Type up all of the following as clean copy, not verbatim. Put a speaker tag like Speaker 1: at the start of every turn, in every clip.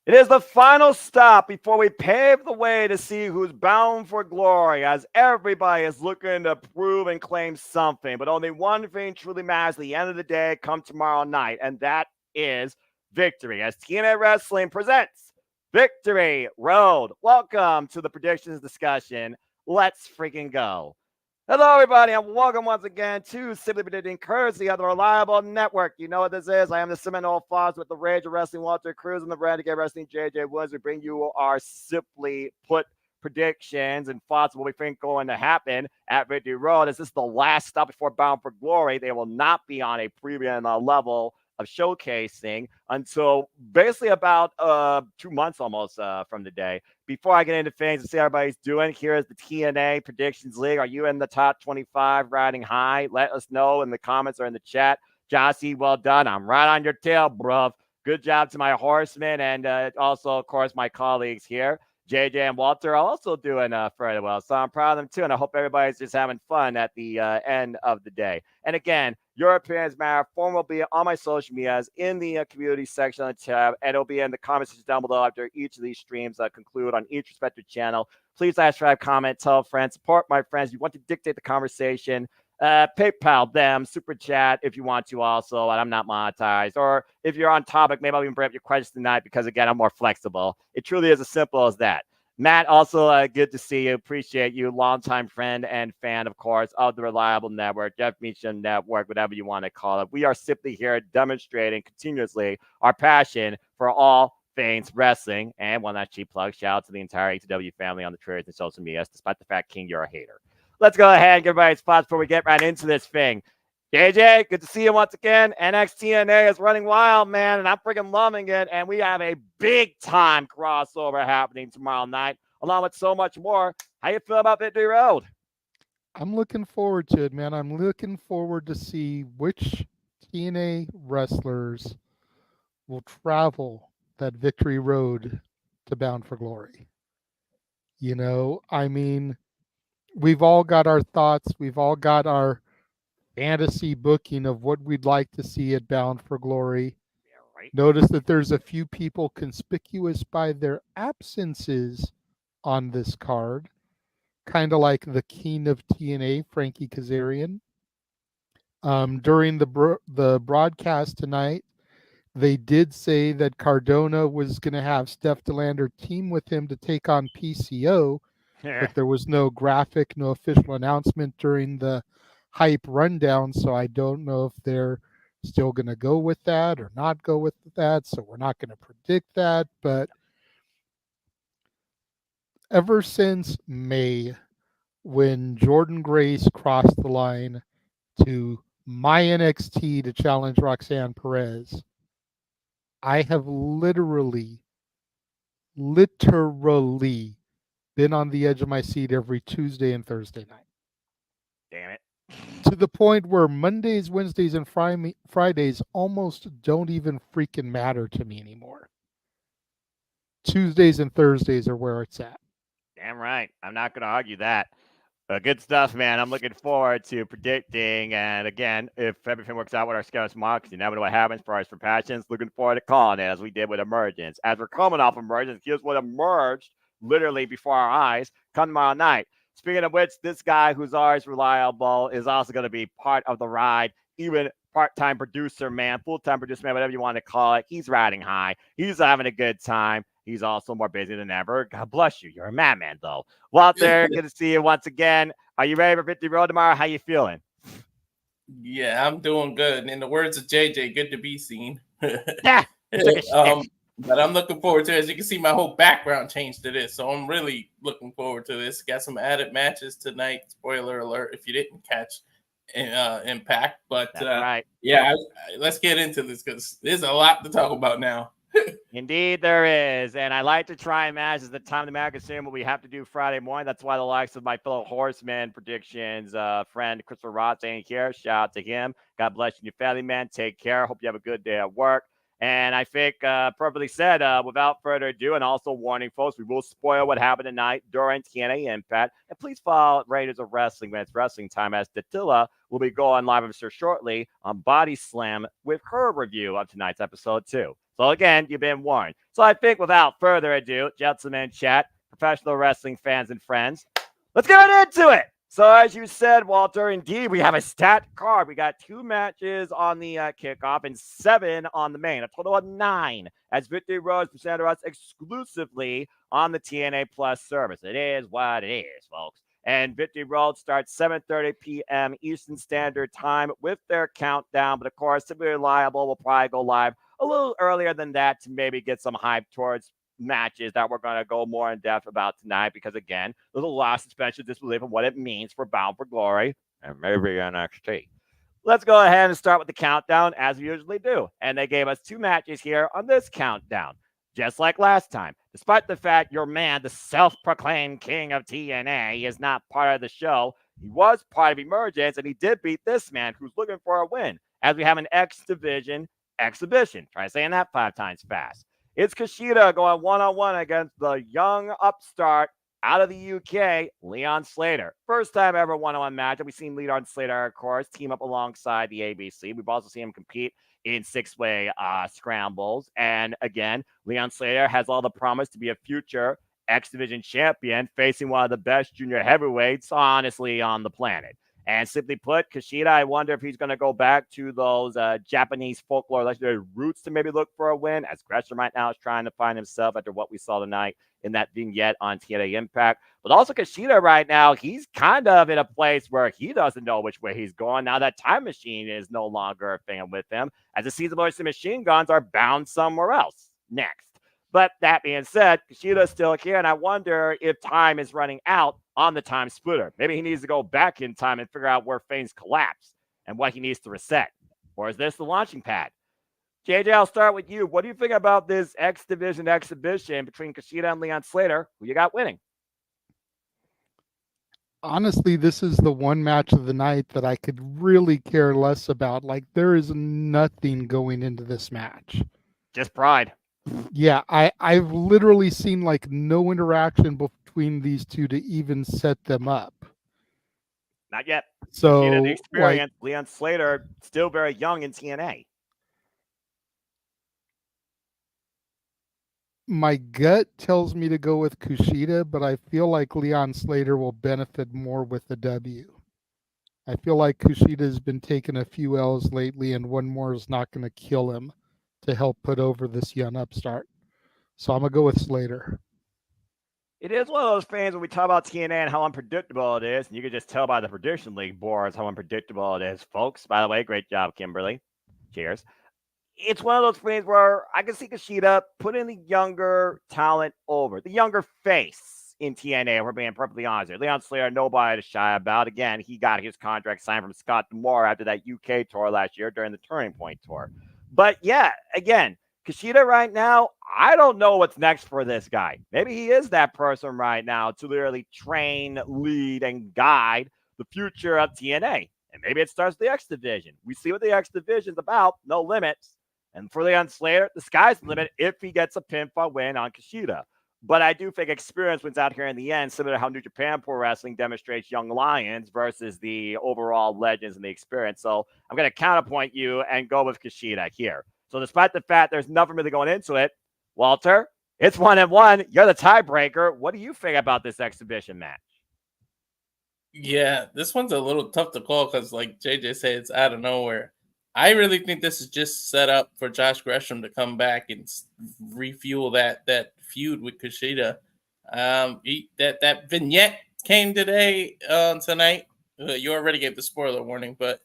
Speaker 1: It is the final stop before we pave the way to see who's bound for glory, as everybody is looking to prove and claim something. But only one thing truly matters at the end of the day come tomorrow night, and that is victory. As TNA Wrestling presents Victory Road. Welcome to the predictions discussion. Let's freaking go. Hello, everybody, and welcome once again to Simply Predicting Courtesy of the Reliable Network. You know what this is. I am the Seminole Fox with the Rage of Wrestling, Walter Cruz, and the Renegade Wrestling, JJ Woods. We bring you our simply put predictions and thoughts of what we think going to happen at Victory Road. As this is the last stop before Bound for Glory, they will not be on a premium level of showcasing until basically about 2 months almost from today. Before I get into things and see how everybody's doing, here is the TNA Predictions League. Are you in the top 25 riding high? Let us know in the comments or in the chat. Jossie, well done. I'm right on your tail, bruv. Good job to my horsemen and also, of course, my colleagues here. JJ and Walter are also doing fairly well. So I'm proud of them too. And I hope everybody's just having fun at the end of the day. And again, your opinions matter. Form will be on my social medias in the community section on the tab. And it'll be in the comments down below after each of these streams conclude on each respective channel. Please subscribe, comment, tell friends, support my friends. You want to dictate the conversation. PayPal them, super chat if you want to also, and I'm not monetized. Or if you're on topic, maybe I'll even bring up your questions tonight because, again, I'm more flexible. It truly is as simple as that. Matt, also good to see you. Appreciate you. Longtime friend and fan, of course, of the Reliable Network, Jeff Meacham Network, whatever you want to call it. We are simply here demonstrating continuously our passion for all things wrestling. And one last cheap plug, shout out to the entire ATW family on the Twitter and social media, despite the fact, King, you're a hater. Let's go ahead and give everybody spots before we get right into this thing. JJ, good to see you once again. NXTNA is running wild, man, and I'm freaking loving it. And we have a big-time crossover happening tomorrow night, along with so much more. How you feel about Victory Road?
Speaker 2: I'm looking forward to it, man. I'm looking forward to see which TNA wrestlers will travel that Victory Road to Bound for Glory. We've all got our thoughts. We've all got our fantasy booking of what we'd like to see at Bound for Glory.
Speaker 1: Yeah, right.
Speaker 2: Notice that there's a few people conspicuous by their absences on this card, kind of like the king of TNA, Frankie Kazarian. During the broadcast tonight, they did say that Cardona was going to have Steph DeLander team with him to take on PCO, but there was no graphic, no official announcement during the hype rundown, so I don't know if they're still going to go with that or not go with that, so we're not going to predict that. But ever since May, when Jordan Grace crossed the line to my NXT to challenge Roxanne Perez, I have literally been on the edge of my seat every Tuesday and Thursday night.
Speaker 1: Damn it.
Speaker 2: To the point where Mondays, Wednesdays, and Fridays almost don't even freaking matter to me anymore. Tuesdays and Thursdays are where it's at.
Speaker 1: Damn right. I'm not going to argue that. Good stuff, man. I'm looking forward to predicting. And again, if everything works out with our schedule tomorrow, because you never know what happens for us for Passions, looking forward to calling it as we did with Emergence. As we're coming off Emergence, here's what emerged literally before our eyes come tomorrow night. Speaking of which, this guy who's always reliable is also going to be part of the ride, even part-time producer, man, full-time producer, man, whatever you want to call it. He's riding high. He's having a good time. He's also more busy than ever. God bless you. You're a madman, though. Walter, good to see you once again. Are you ready for Victory Road tomorrow? How you feeling?
Speaker 3: Yeah, I'm doing good. And in the words of JJ, good to be seen.
Speaker 1: Yeah.
Speaker 3: But I'm looking forward to it. As you can see, my whole background changed to this. So I'm really looking forward to this. Got some added matches tonight. Spoiler alert if you didn't catch Impact. But
Speaker 1: right.
Speaker 3: Yeah, let's get into this because there's a lot to talk about now.
Speaker 1: Indeed, there is. And I like to try and match as the time the American assume what we have to do Friday morning. That's why the likes of my fellow horseman predictions, friend Christopher Roth ain't here. Shout out to him. God bless you and your family, man. Take care. Hope you have a good day at work. And I think, perfectly said, without further ado, and also warning folks, we will spoil what happened tonight during TNA Impact. And please follow Raiders of Wrestling when it's wrestling time, as Datilla will be going live, I'm sure, shortly on Body Slam with her review of tonight's episode, too. So again, you've been warned. So I think without further ado, gentlemen, chat, professional wrestling fans and friends, let's get right into it. So as you said, Walter, indeed, we have a stat card. We got 2 matches on the kickoff and 7 on the main, a total of 9, as Victory Road presented us exclusively on the TNA Plus service. It is what it is, folks. And Victory Road starts 7:30 p.m. Eastern Standard Time with their countdown. But of course, to be reliable, we'll probably go live a little earlier than that to maybe get some hype towards matches that we're going to go more in depth about tonight. Because again, there's a lot of suspension of disbelief of what it means for Bound for Glory and maybe NXT. Let's go ahead and start with the countdown as we usually do. And they gave us 2 matches here on this countdown. Just like last time, despite the fact your man, the self-proclaimed king of TNA, is not part of the show, he was part of Emergence, and he did beat this man who's looking for a win, as we have an X Division exhibition. Try saying that 5 times fast. It's Kushida going one-on-one against the young upstart out of the UK, Leon Slater. First time ever one-on-one match. We've seen Leon Slater, of course, team up alongside the ABC. We've also seen him compete in 6-way scrambles. And again, Leon Slater has all the promise to be a future X Division champion, facing one of the best junior heavyweights, honestly, on the planet. And simply put, Kushida, I wonder if he's going to go back to those Japanese folklore legendary roots to maybe look for a win, as Gresham right now is trying to find himself after what we saw tonight in that vignette on TNA Impact. But also Kushida right now, he's kind of in a place where he doesn't know which way he's going. Now that Time Machine is no longer a thing with him, as the Season Boys and Machine Guns are bound somewhere else next. But that being said, Kushida's still here, and I wonder if time is running out on the time splitter. Maybe he needs to go back in time and figure out where things collapse and what he needs to reset. Or is this the launching pad? JJ, I'll start with you. What do you think about this X Division exhibition between Kushida and Leon Slater? Who you got winning?
Speaker 2: Honestly, this is the one match of the night that I could really care less about. Like, there is nothing going into this match.
Speaker 1: Just pride.
Speaker 2: Yeah, I've literally seen like no interaction between these two to even set them up.
Speaker 1: Not yet.
Speaker 2: So,
Speaker 1: Kushida, the experience. Like, Leon Slater, still very young in TNA.
Speaker 2: My gut tells me to go with Kushida, but I feel like Leon Slater will benefit more with the W. I feel like Kushida has been taking a few L's lately, and one more is not going to kill him to help put over this young upstart. So I'm going to go with Slater.
Speaker 1: It is one of those things when we talk about TNA and how unpredictable it is, and you can just tell by the Prediction League boards how unpredictable it is, folks. By the way, great job, Kimberly. Cheers. It's one of those things where I can see Kushida putting the younger talent over, the younger face in TNA, if we're being perfectly honest here. Leon Slater, nobody to shy about. Again, he got his contract signed from Scott D'Amore after that UK tour last year during the Turning Point tour. But yeah, again, Kushida right now, I don't know what's next for this guy. Maybe he is that person right now to literally train, lead, and guide the future of TNA. And maybe it starts the X Division. We see what the X Division's about, no limits. And for Leon Slater, the sky's the limit if he gets a pinfall win on Kushida. But I do think experience wins out here in the end, similar to how New Japan Pro Wrestling demonstrates young lions versus the overall legends and the experience. So I'm going to counterpoint you and go with Kushida here. So despite the fact there's nothing really going into it, Walter, it's 1-1. You're the tiebreaker. What do you think about this exhibition match?
Speaker 3: Yeah, this one's a little tough to call because, like JJ said, it's out of nowhere. I really think this is just set up for Josh Gresham to come back and refuel that feud with Kushida. That vignette came tonight. You already gave the spoiler warning, but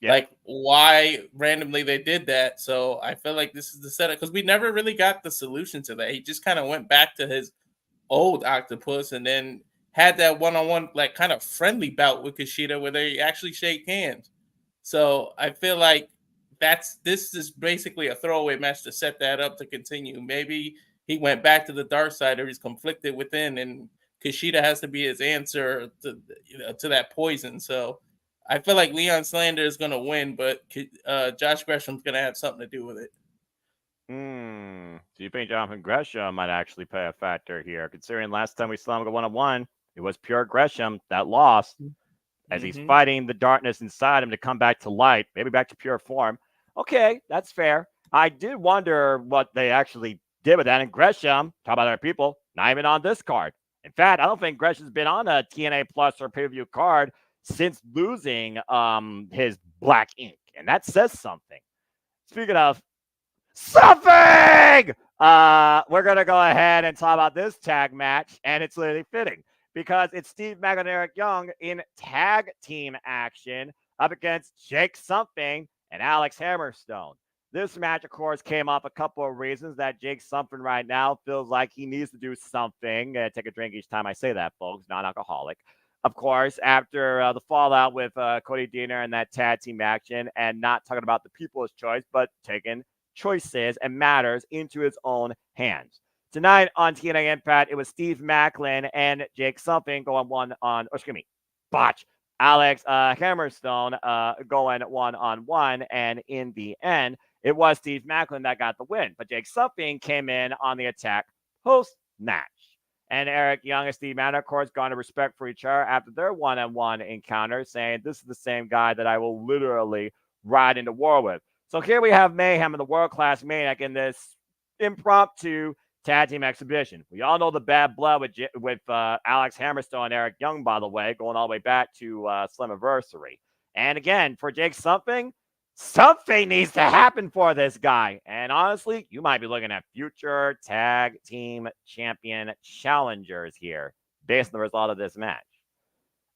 Speaker 3: like why randomly they did that. So I feel like this is the setup because we never really got the solution to that. He just kind of went back to his old octopus and then had that one-on-one like kind of friendly bout with Kushida where they actually shake hands. So I feel like this is basically a throwaway match to set that up to continue. Maybe he went back to the dark side or he's conflicted within, and Kushida has to be his answer to that poison. So I feel like Leon Slater is going to win, but Josh Gresham's going to have something to do with it.
Speaker 1: So you think Jonathan Gresham might actually play a factor here, considering last time we saw him go 1-1, it was pure Gresham that lost. As he's fighting the darkness inside him to come back to light, maybe back to pure form. Okay, that's fair. I did wonder what they actually did with that. And Gresham, talk about other people, not even on this card. In fact, I don't think Gresham's been on a TNA Plus or pay-per-view card since losing his black ink, and that says something. Speaking of something, we're gonna go ahead and talk about this tag match, and it's literally fitting because it's Steve Mack and Eric Young in tag team action up against Jake Something and Alex Hammerstone. This match, of course, came off a couple of reasons that Jake Something right now feels like he needs to do something. Take a drink each time I say that, folks, non-alcoholic. Of course, after the fallout with Cody Deaner and that tag team action, and not talking about the people's choice, but taking choices and matters into his own hands. Tonight on TNA Impact, it was Steve Macklin and Jake Something going one on, or excuse me, botch. Alex Hammerstone going one on one, and in the end, it was Steve Macklin that got the win. But Jake Something came in on the attack post match. And Eric Young and Steve Mann, of course, gone to respect for each other after their one-on-one encounter, saying, this is the same guy that I will literally ride into war with. So here we have Mayhem and the world-class Maniac in this impromptu tag team exhibition. We all know the bad blood with Alex Hammerstone and Eric Young, by the way, going all the way back to Slammiversary. And again, for Jake Something needs to happen for this guy. And honestly, you might be looking at future tag team champion challengers here based on the result of this match.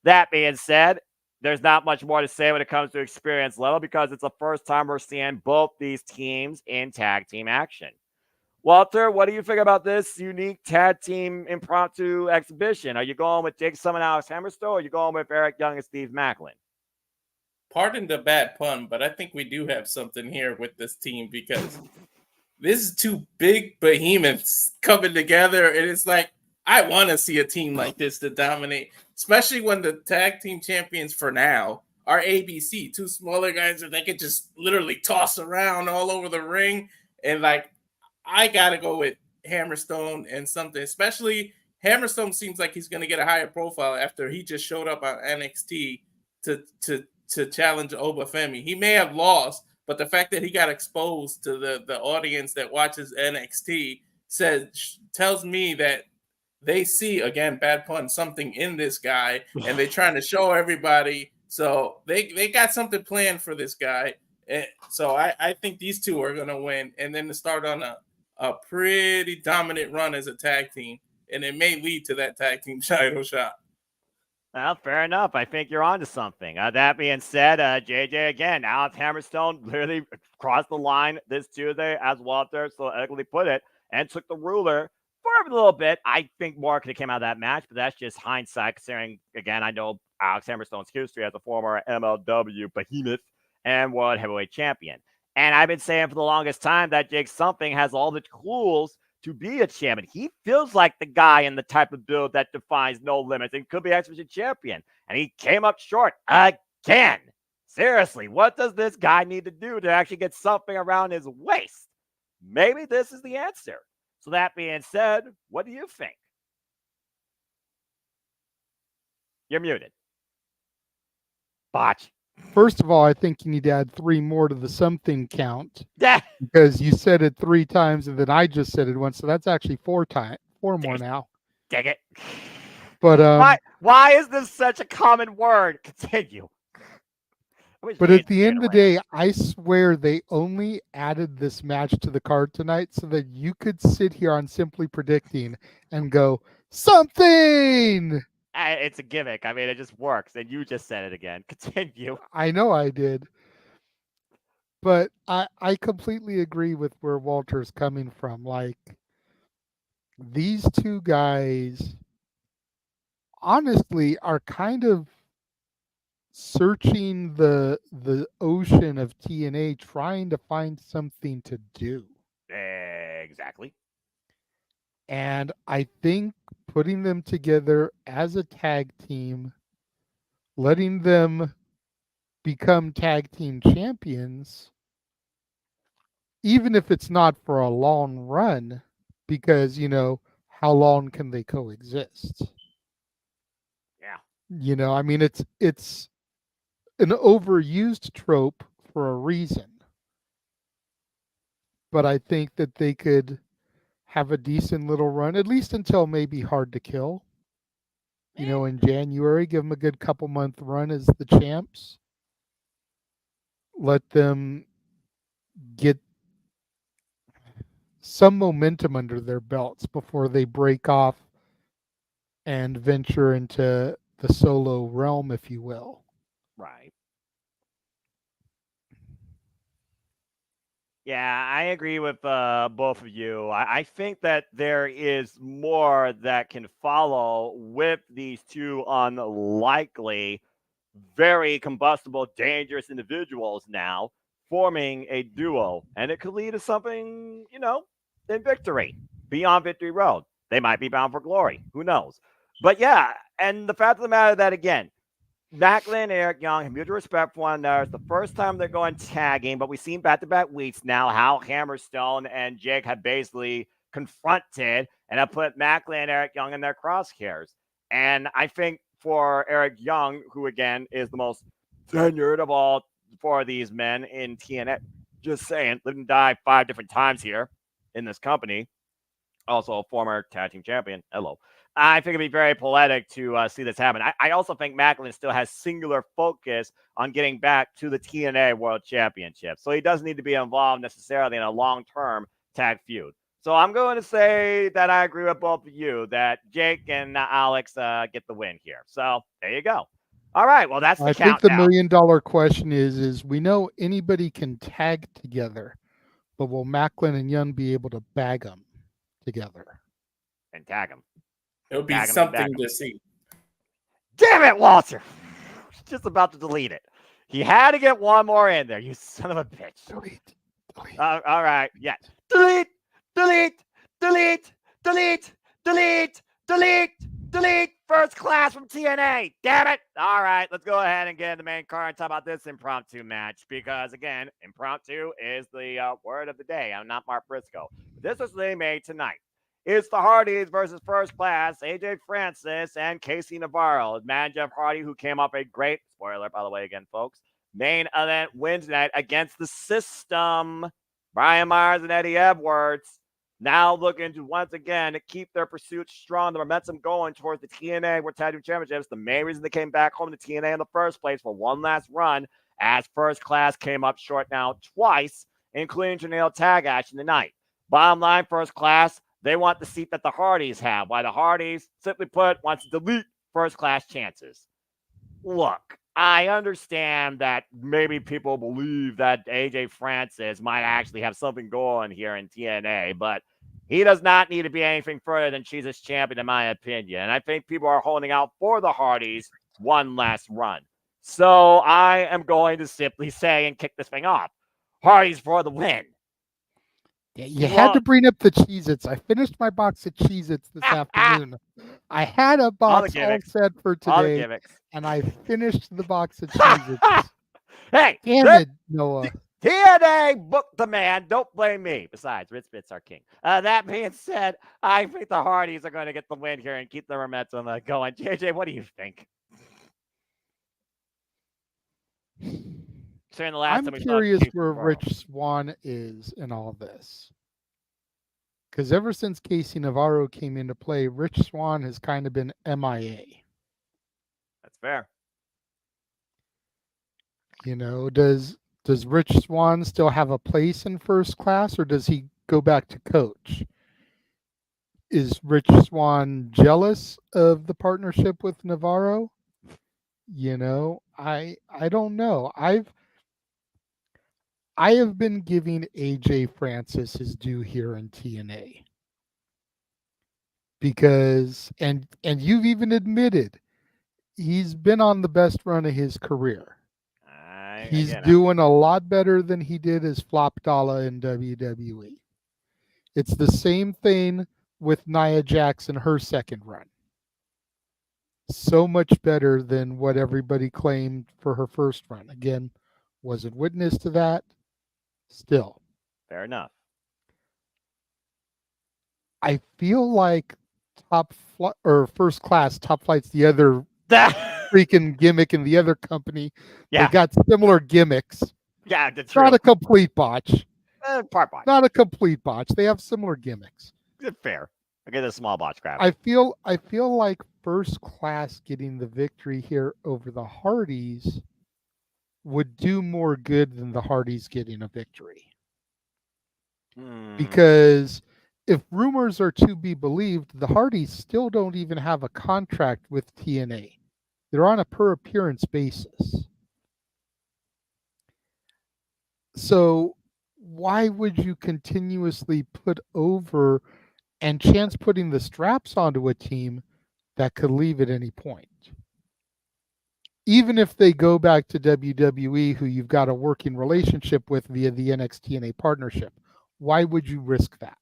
Speaker 1: That being said, there's not much more to say when it comes to experience level because it's the first time we're seeing both these teams in tag team action. Walter, what do you think about this unique tag team impromptu exhibition? Are you going with Jake Summon, Alex Hammerstone, or are you going with Eric Young and Steve Macklin?
Speaker 3: Pardon the bad pun, but I think we do have something here with this team because this is two big behemoths coming together, and it's like I want to see a team like this to dominate, especially when the tag team champions for now are ABC, two smaller guys that they could just literally toss around all over the ring. And like, I gotta go with Hammerstone and Something, especially Hammerstone seems like he's gonna get a higher profile after he just showed up on NXT to challenge Obafemi. He may have lost, but the fact that he got exposed to the audience that watches NXT tells me that they see, again, bad pun, something in this guy, and they're trying to show everybody. So they got something planned for this guy. And so I think these two are going to win, and then to start on a pretty dominant run as a tag team, and it may lead to that tag team title shot.
Speaker 1: Well, fair enough. I think you're onto something. That being said, JJ, again, Alex Hammerstone literally crossed the line this Tuesday, as Walter so eloquently put it, and took the ruler for a little bit. I think more could have came out of that match, but that's just hindsight, considering, again, I know Alex Hammerstone's history as a former MLW behemoth and world heavyweight champion. And I've been saying for the longest time that Jake Something has all the tools to be a champion. He feels like the guy in the type of build that defines no limits and could be Exhibition champion. And he came up short again. Seriously, what does this guy need to do to actually get something around his waist? Maybe this is the answer. So that being said, what do you think? You're muted. Botch.
Speaker 2: First of all, I think you need to add 3 more to the something count.
Speaker 1: Yeah.
Speaker 2: Because you said it 3 times and then I just said it once, so that's actually 4 more now.
Speaker 1: Dig it.
Speaker 2: But
Speaker 1: why is this such a common word? Continue.
Speaker 2: But at the end of the day, I swear they only added this match to the card tonight so that you could sit here on Simply Predicting and go, something!
Speaker 1: It's a gimmick. I mean, it just works. And you just said it again. Continue.
Speaker 2: I know I did. But I completely agree with where Walter's coming from. Like, these two guys, honestly, are kind of searching the ocean of TNA, trying to find something to do.
Speaker 1: Exactly.
Speaker 2: And I think putting them together as a tag team, letting them become tag team champions, even if it's not for a long run, because, how long can they coexist?
Speaker 1: Yeah.
Speaker 2: I mean, it's an overused trope for a reason. but I think that they could have a decent little run, at least until maybe Hard to Kill. In January, give them a good couple month run as the champs. Let them get some momentum under their belts before they break off and venture into the solo realm, if you will.
Speaker 1: Right. Yeah, I agree with both of you. I think that there is more that can follow with these two unlikely, very combustible, dangerous individuals now forming a duo. And it could lead to something, in victory, beyond Victory Road. They might be bound for glory. Who knows? But yeah, and the fact of the matter that, again, Macklin and Eric Young have mutual respect for one another. It's the first time they're going tagging, but we've seen back-to-back weeks now how Hammerstone and Jake have basically confronted and have put Macklin and Eric Young in their crosshairs. And I think for Eric Young, who again is the most tenured of all four of these men in TNA, just saying, lived and died 5 different times here in this company. Also a former tag team champion. Hello. I think it'd be very poetic to see this happen. I also think Macklin still has singular focus on getting back to the TNA World Championship. So he doesn't need to be involved necessarily in a long-term tag feud. So I'm going to say that I agree with both of you that Jake and Alex get the win here. So there you go. All right. Well, that's the
Speaker 2: I
Speaker 1: countdown.
Speaker 2: think the $1 million question is we know anybody can tag together, but will Macklin and Young be able to bag them together?
Speaker 1: And tag them.
Speaker 3: It'll be something to see.
Speaker 1: Damn it, Walter. Just about to delete it. He had to get one more in there, you son of a bitch.
Speaker 2: Delete.
Speaker 1: All right. Yeah. Delete. First Class from TNA. Damn it. All right. Let's go ahead and get in the main card and talk about this impromptu match because, again, impromptu is the word of the day. I'm not Mark Briscoe. This was made tonight. It's the Hardys versus First Class, AJ Francis and Casey Navarro. Man Jeff Hardy, who came up a great, spoiler, by the way, again, folks, main event win tonight against the System. Brian Myers and Eddie Edwards now looking to once again keep their pursuit strong, the momentum going towards the TNA World Tag Team Championships. The main reason they came back home to TNA in the first place for one last run, as First Class came up short now twice, including tornado tag action tonight. Bottom line, First Class, they want the seat that the Hardys have, while the Hardys, simply put, wants to delete First Class chances. Look, I understand that maybe people believe that AJ Francis might actually have something going here in TNA, but he does not need to be anything further than Jesus champion, in my opinion. And I think people are holding out for the Hardys one last run. So I am going to simply say and kick this thing off. Hardys for the win.
Speaker 2: Yeah, you had to bring up the Cheez-Its. I finished my box of Cheez-Its this afternoon. I had a box all set for today, and I finished the box of Cheez-Its.
Speaker 1: Hey,
Speaker 2: damn it, Noah.
Speaker 1: TNA booked the man. Don't blame me. Besides, Ritz Bits are king. That being said, I think the Hardys are going to get the win here and keep the momentum going. JJ, what do you think?
Speaker 2: I'm curious where Rich Swann is in all this. Because ever since Casey Navarro came into play, Rich Swann has kind of been MIA.
Speaker 1: That's fair.
Speaker 2: Does Rich Swann still have a place in First Class, or does he go back to coach? Is Rich Swann jealous of the partnership with Navarro? I don't know. I have been giving AJ Francis his due here in TNA. Because and you've even admitted he's been on the best run of his career. He's doing a lot better than he did as Flop Dollar in WWE. It's the same thing with Nia Jackson, her second run. So much better than what everybody claimed for her first run. Again, wasn't witness to that. Still.
Speaker 1: Fair enough.
Speaker 2: I feel like First Class, Top Flight's the other freaking gimmick in the other company. Yeah. They got similar gimmicks.
Speaker 1: Yeah, that's true.
Speaker 2: Not a complete botch.
Speaker 1: Part botch.
Speaker 2: Not a complete botch. They have similar gimmicks.
Speaker 1: Fair. I get a small botch grab.
Speaker 2: I feel like First Class getting the victory here over the Hardys would do more good than the Hardys getting a victory. Because if rumors are to be believed, the Hardys still don't even have a contract with TNA. They're on a per appearance basis. So why would you continuously put over and chance putting the straps onto a team that could leave at any point? Even if they go back to WWE, who you've got a working relationship with via the NXT-TNA partnership, why would you risk that?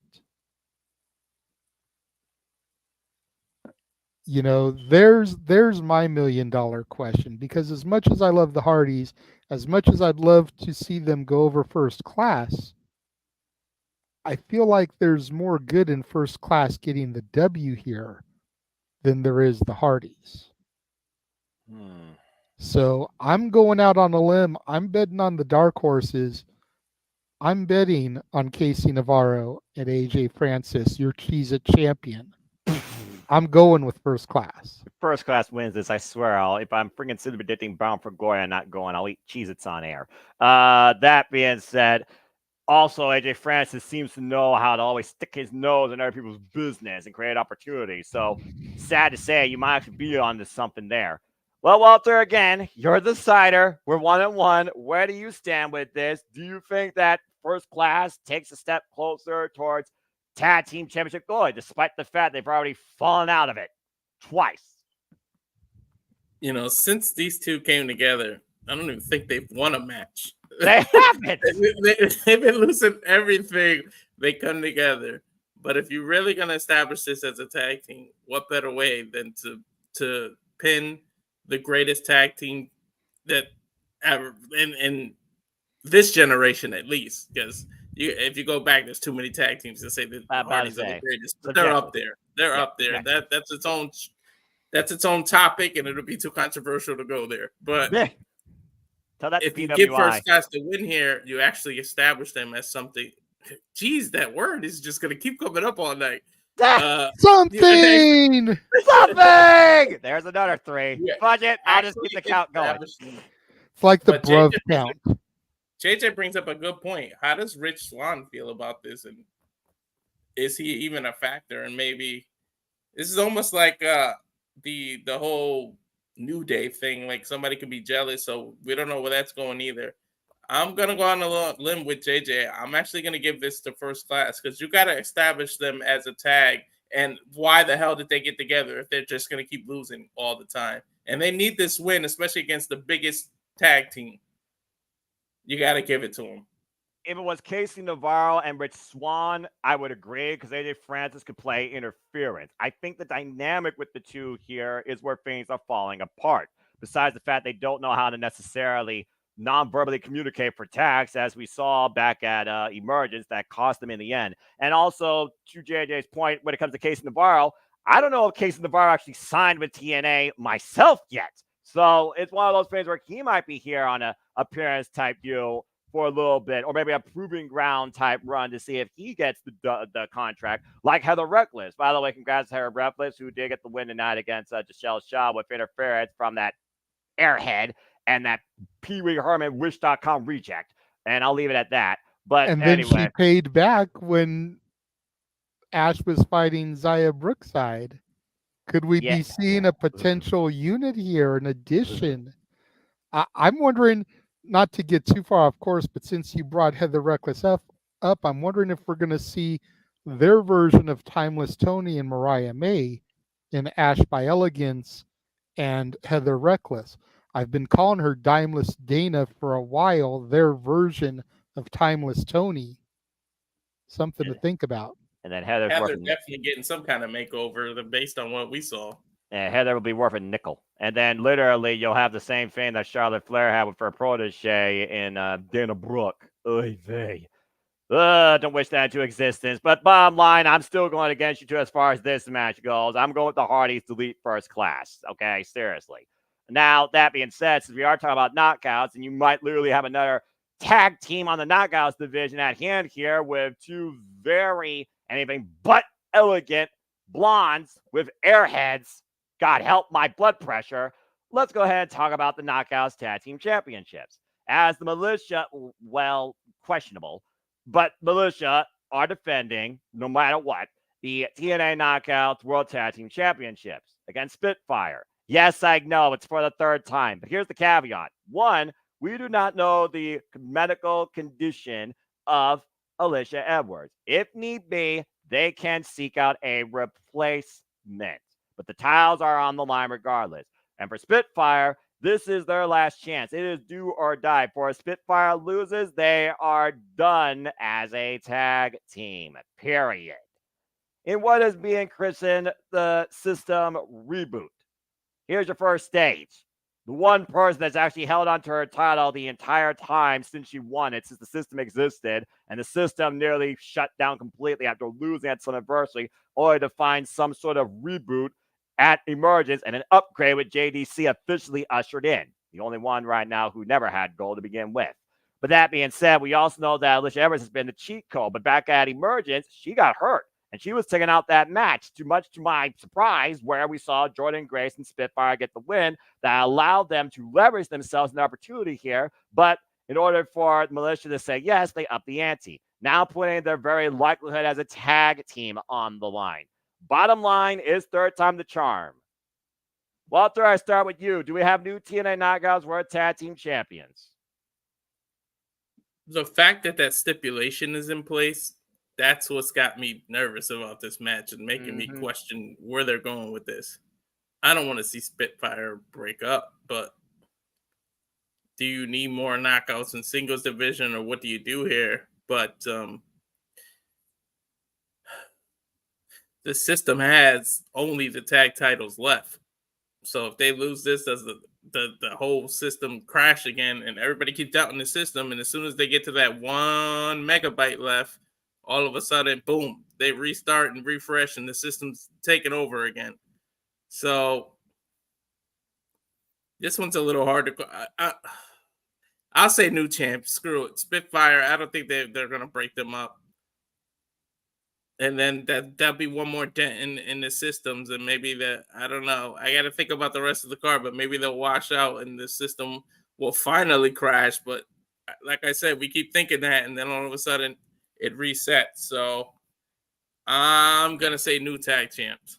Speaker 2: You know, there's my $1 million question, because as much as I love the Hardys, as much as I'd love to see them go over First Class, I feel like there's more good in First Class getting the W here than there is the Hardys. So I'm going out on a limb. I'm betting on the dark horses. I'm betting on Casey Navarro and AJ Francis, your Cheez-It champion. I'm going with First Class.
Speaker 1: First Class wins this. I swear. If I'm freaking sitting predicting Bound for Glory, I'm not going. I'll eat Cheez-Its on air. That being said, also AJ Francis seems to know how to always stick his nose in other people's business and create opportunities. So sad to say, you might actually be onto something there. Well, Walter, again, you're the decider. We're 1-1. Where do you stand with this? Do you think that First Class takes a step closer towards Tag Team Championship glory, despite the fact they've already fallen out of it twice?
Speaker 3: You know, since these two came together, I don't even think they've won a match.
Speaker 1: They haven't.
Speaker 3: They've been losing everything. They come together. But if you're really going to establish this as a tag team, what better way than to pin the greatest tag team that ever in this generation, at least? Because if you go back, there's too many tag teams to say that the Hardys are the greatest. But they're up there. They're up there. Yeah. That's its own topic, and it'll be too controversial to go there. But if you get First Class to win here, you actually establish them as something. Geez, that word is just going to keep coming up all night.
Speaker 2: Something!
Speaker 1: Something! There's another 3. Yeah. Budget, I'll just keep the count going.
Speaker 2: It's like the bruv count.
Speaker 3: JJ brings up a good point. How does Rich Swann feel about this? And is he even a factor? And maybe this is almost like the whole New Day thing. Like somebody could be jealous, so we don't know where that's going either. I'm going to go on a limb with JJ. I'm actually going to give this to First Class because you got to establish them as a tag. And why the hell did they get together if they're just going to keep losing all the time? And they need this win, especially against the biggest tag team. You got to give it to them.
Speaker 1: If it was Casey Navarro and Rich Swann, I would agree because AJ Francis could play interference. I think the dynamic with the two here is where things are falling apart. Besides the fact they don't know how to necessarily non-verbally communicate for tags, as we saw back at Emergence, that cost them in the end. And also, to JJ's point, when it comes to Casey Navarro, I don't know if Casey Navarro actually signed with TNA myself yet. So it's one of those things where he might be here on a appearance type deal for a little bit, or maybe a proving ground type run to see if he gets the contract, like Heather Reckless. By the way, congrats to Heather Reckless, who did get the win tonight against Giselle Shaw with interference from that airhead and that Pee Wee Herman Wish.com reject. And I'll leave it at that. But
Speaker 2: and then anyway, she paid back when Ash was fighting Zaya Brookside. Could we be seeing a potential unit here, an addition? I'm wondering, not to get too far off course, but since you brought Heather Reckless up, I'm wondering if we're going to see their version of Timeless Tony and Mariah May in Ash by Elegance and Heather Reckless. I've been calling her Timeless Dana for a while, their version of Timeless Tony. Something to think about.
Speaker 1: And then Heather's
Speaker 3: definitely getting some kind of makeover based on what we saw.
Speaker 1: And Heather will be worth a nickel. And then literally you'll have the same thing that Charlotte Flair had with her protege in Dana Brooke. Oy vey. Don't wish that into existence. But bottom line, I'm still going against you two as far as this match goes. I'm going with the Hardys to lead First Class. Okay, seriously. Now, that being said, since we are talking about knockouts, and you might literally have another tag team on the Knockouts division at hand here with two very anything but elegant blondes with airheads. God help my blood pressure. Let's go ahead and talk about the Knockouts Tag Team Championships. As the Militia, well, questionable, but Militia are defending, no matter what, the TNA Knockouts World Tag Team Championships against Spitfire. Yes, I know it's for the third time, but here's the caveat. One, we do not know the medical condition of Alicia Edwards. If need be, they can seek out a replacement. But the titles are on the line regardless. And for Spitfire, this is their last chance. It is do or die. For if Spitfire loses, they are done as a tag team, period. In what is being christened the system reboot, here's your first stage. The one person that's actually held onto her title the entire time since she won it, since the system existed, and the system nearly shut down completely after losing at Slammiversary, only to find some sort of reboot at Emergence and an upgrade with JDC officially ushered in. The only one right now who never had gold to begin with. But that being said, we also know that Alicia Evans has been the cheat code, but back at Emergence, she got hurt. And she was taking out that match, too much to my surprise, where we saw Jordan Grace and Spitfire get the win that allowed them to leverage themselves an opportunity here. But in order for Militia to say yes, they up the ante, now putting their very likelihood as a tag team on the line. Bottom line is third time the charm. Walter, I start with you. Do we have new TNA Knockouts World Tag Team Champions?
Speaker 3: The fact that that stipulation is in place, that's what's got me nervous about this match and making me question where they're going with this. I don't want to see Spitfire break up, but do you need more knockouts in singles division, or what do you do here? But the system has only the tag titles left. So if they lose this, does the whole system crash again, and everybody keeps doubting the system, and as soon as they get to that 1 megabyte left, all of a sudden, boom, they restart and refresh, and the system's taking over again. So this one's a little hard to. I'll say new champ. Screw it, Spitfire. I don't think they're gonna break them up. And then that'll be one more dent in the systems, and maybe I don't know. I got to think about the rest of the card, but maybe they'll wash out and the system will finally crash. But like I said, we keep thinking that, and then all of a sudden it resets. So I'm gonna say new tag champs.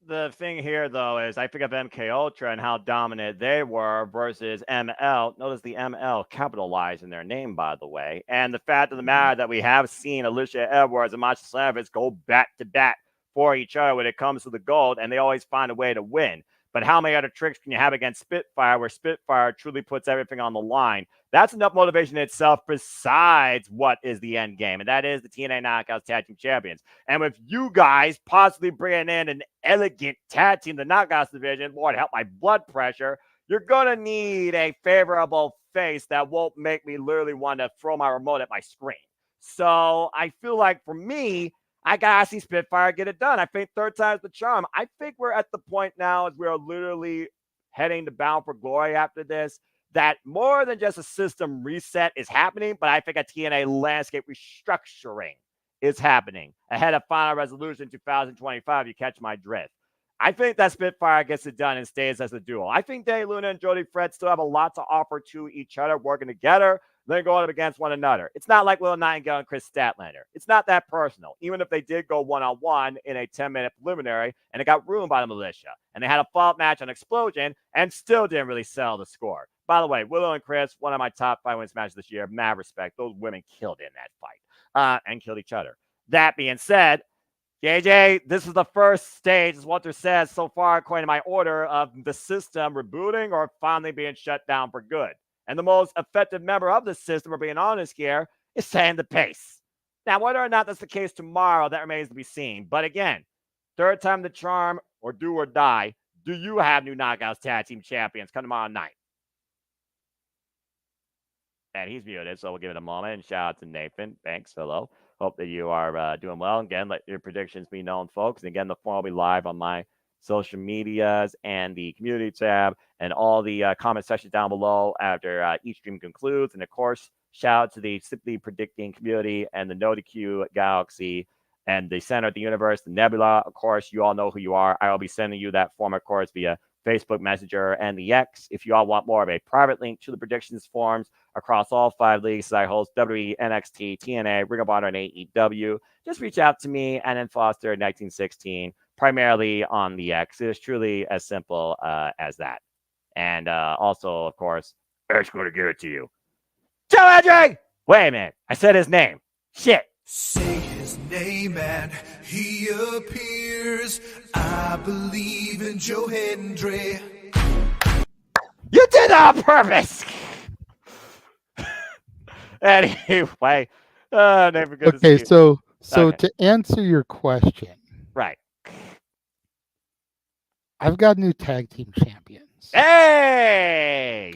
Speaker 1: The thing here, though, is I think of MK Ultra and how dominant they were versus ML. Notice the ML capitalized in their name, by the way. And the fact of the matter that we have seen Alicia Edwards and Masha Slamovich go back to back for each other when it comes to the gold, and they always find a way to win. But how many other tricks can you have against Spitfire where Spitfire truly puts everything on the line? That's enough motivation in itself besides what is the end game, and that is the TNA Knockouts Tag Team Champions. And with you guys possibly bringing in an elegant tag team, the Knockouts division, Lord help my blood pressure, you're going to need a favorable face that won't make me literally want to throw my remote at my screen. So I feel like for me, I gotta see Spitfire get it done. I think third time's the charm. I think we're at the point now as we're literally heading to Bound for Glory after this, that more than just a system reset is happening, but I think a TNA landscape restructuring is happening ahead of Final Resolution 2025. You catch my drift. I think that Spitfire gets it done and stays as a duo. I think Danny Luna and Jody Fred still have a lot to offer to each other, working together, then going up against one another. It's not like Will Nightingale and Chris Statlander. It's not that personal. Even if they did go one-on-one in a 10-minute preliminary and it got ruined by the Militia, and they had a fault match on Explosion and still didn't really sell the score. By the way, Willow and Chris, one of my top 5 wins matches this year. Mad respect. Those women killed in that fight and killed each other. That being said, JJ, this is the first stage, as Walter says, so far, according to my order, of the system rebooting or finally being shut down for good. And the most effective member of the system, we're being honest here, is setting the pace. Now, whether or not that's the case tomorrow, that remains to be seen. But again, third time the charm or do or die. Do you have new Knockouts Tag Team Champions come tomorrow night? And he's muted, so we'll give it a moment. And shout out to Nathan. Thanks. Hello. Hope that you are doing well. Again, let your predictions be known, folks. And again, the form will be live on my social medias and the community tab and all the comment sections down below after each stream concludes. And of course, shout out to the Simply Predicting community and the NotiQ Galaxy and the center of the universe, the Nebula. Of course, you all know who you are. I will be sending you that form, of course, via Facebook Messenger and the X. If you all want more of a private link to the predictions forums across all 5 leagues I host, WWE, NXT, TNA, Ring of Honor, and AEW, just reach out to me and then Foster 1916, primarily on the X. It is truly as simple as that. And also, of course, Eric's going to give it to you. Joe Hendry! Wait a minute. I said his name. Shit.
Speaker 4: Say his name and he appears. I believe in Joe Hendry.
Speaker 1: You did that on purpose. Anyway, never good
Speaker 2: Okay,
Speaker 1: to see you.
Speaker 2: so
Speaker 1: Okay.
Speaker 2: to answer your question,
Speaker 1: Right.
Speaker 2: I've got new tag team champions.
Speaker 1: Hey!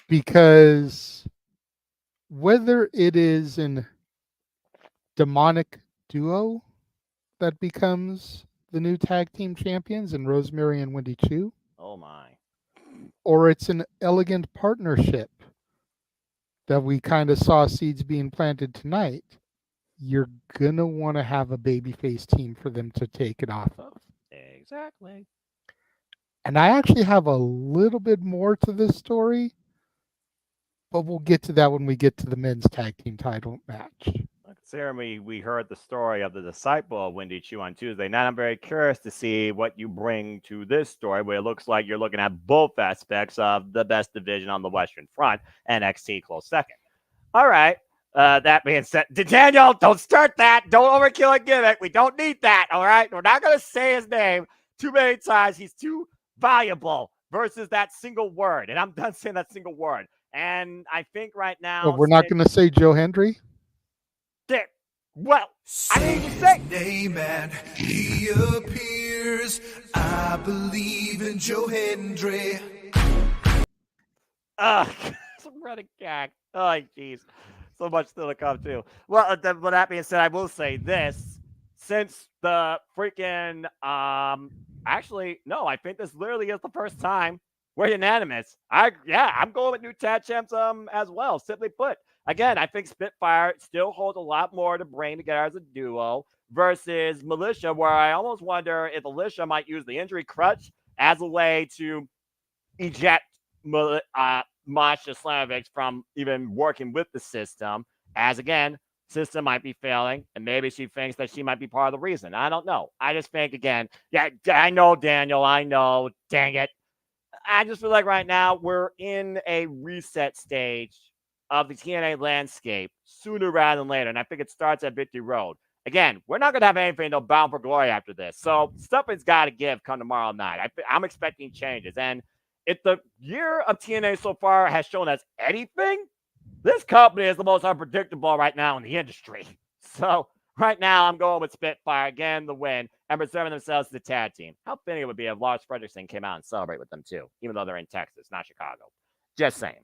Speaker 2: Because whether it is an demonic duo that becomes the new tag team champions in Rosemary and Wendy Chu,
Speaker 1: Oh my.
Speaker 2: or it's an elegant partnership that we kind of saw seeds being planted tonight, you're gonna want to have a babyface team for them to take it off of.
Speaker 1: Exactly.
Speaker 2: And I actually have a little bit more to this story, but we'll get to that when we get to the men's tag team title match.
Speaker 1: Considering we heard the story of the disciple of Wendy Chu on Tuesday, now I'm very curious to see what you bring to this story, where it looks like you're looking at both aspects of the best division on the Western Front, NXT close second. All right. That being said, Daniel, don't start that. Don't overkill a gimmick. We don't need that. All right. We're not going to say his name too many times. He's too valuable versus that single word. And I'm done saying that single word. And I think right now.
Speaker 2: Well, we're not going to say Joe Hendry?
Speaker 1: Well, I mean,
Speaker 4: Say his name and he appears. I believe in Joe Hendry.
Speaker 1: Some running gag. Oh, jeez. So much still to come to. Well, with that being said, I will say this. Since the freaking, actually, no, I think this literally is the first time we're unanimous. I'm going with new tag champs as well. Simply put, again, I think Spitfire still holds a lot more to bring together as a duo versus Militia, where I almost wonder if Militia might use the injury crutch as a way to eject Masha Slamovich from even working with the system, as again, system might be failing, and maybe she thinks that she might be part of the reason. I don't know. I just think, again, yeah, I know, Daniel, I know, dang it. I just feel like right now we're in a reset stage of the TNA landscape sooner rather than later, and I think it starts at VictoryRoad. Again, we're not going to have anything no Bound for Glory after this, so something's got to give come tomorrow night. I'm expecting changes, and if the year of TNA so far has shown us anything, this company is the most unpredictable right now in the industry. So right now, I'm going with Spitfire again, the win, and preserving themselves as a tag team. How fitting it would be if Lars Fredrickson came out and celebrate with them too, even though they're in Texas, not Chicago. Just saying.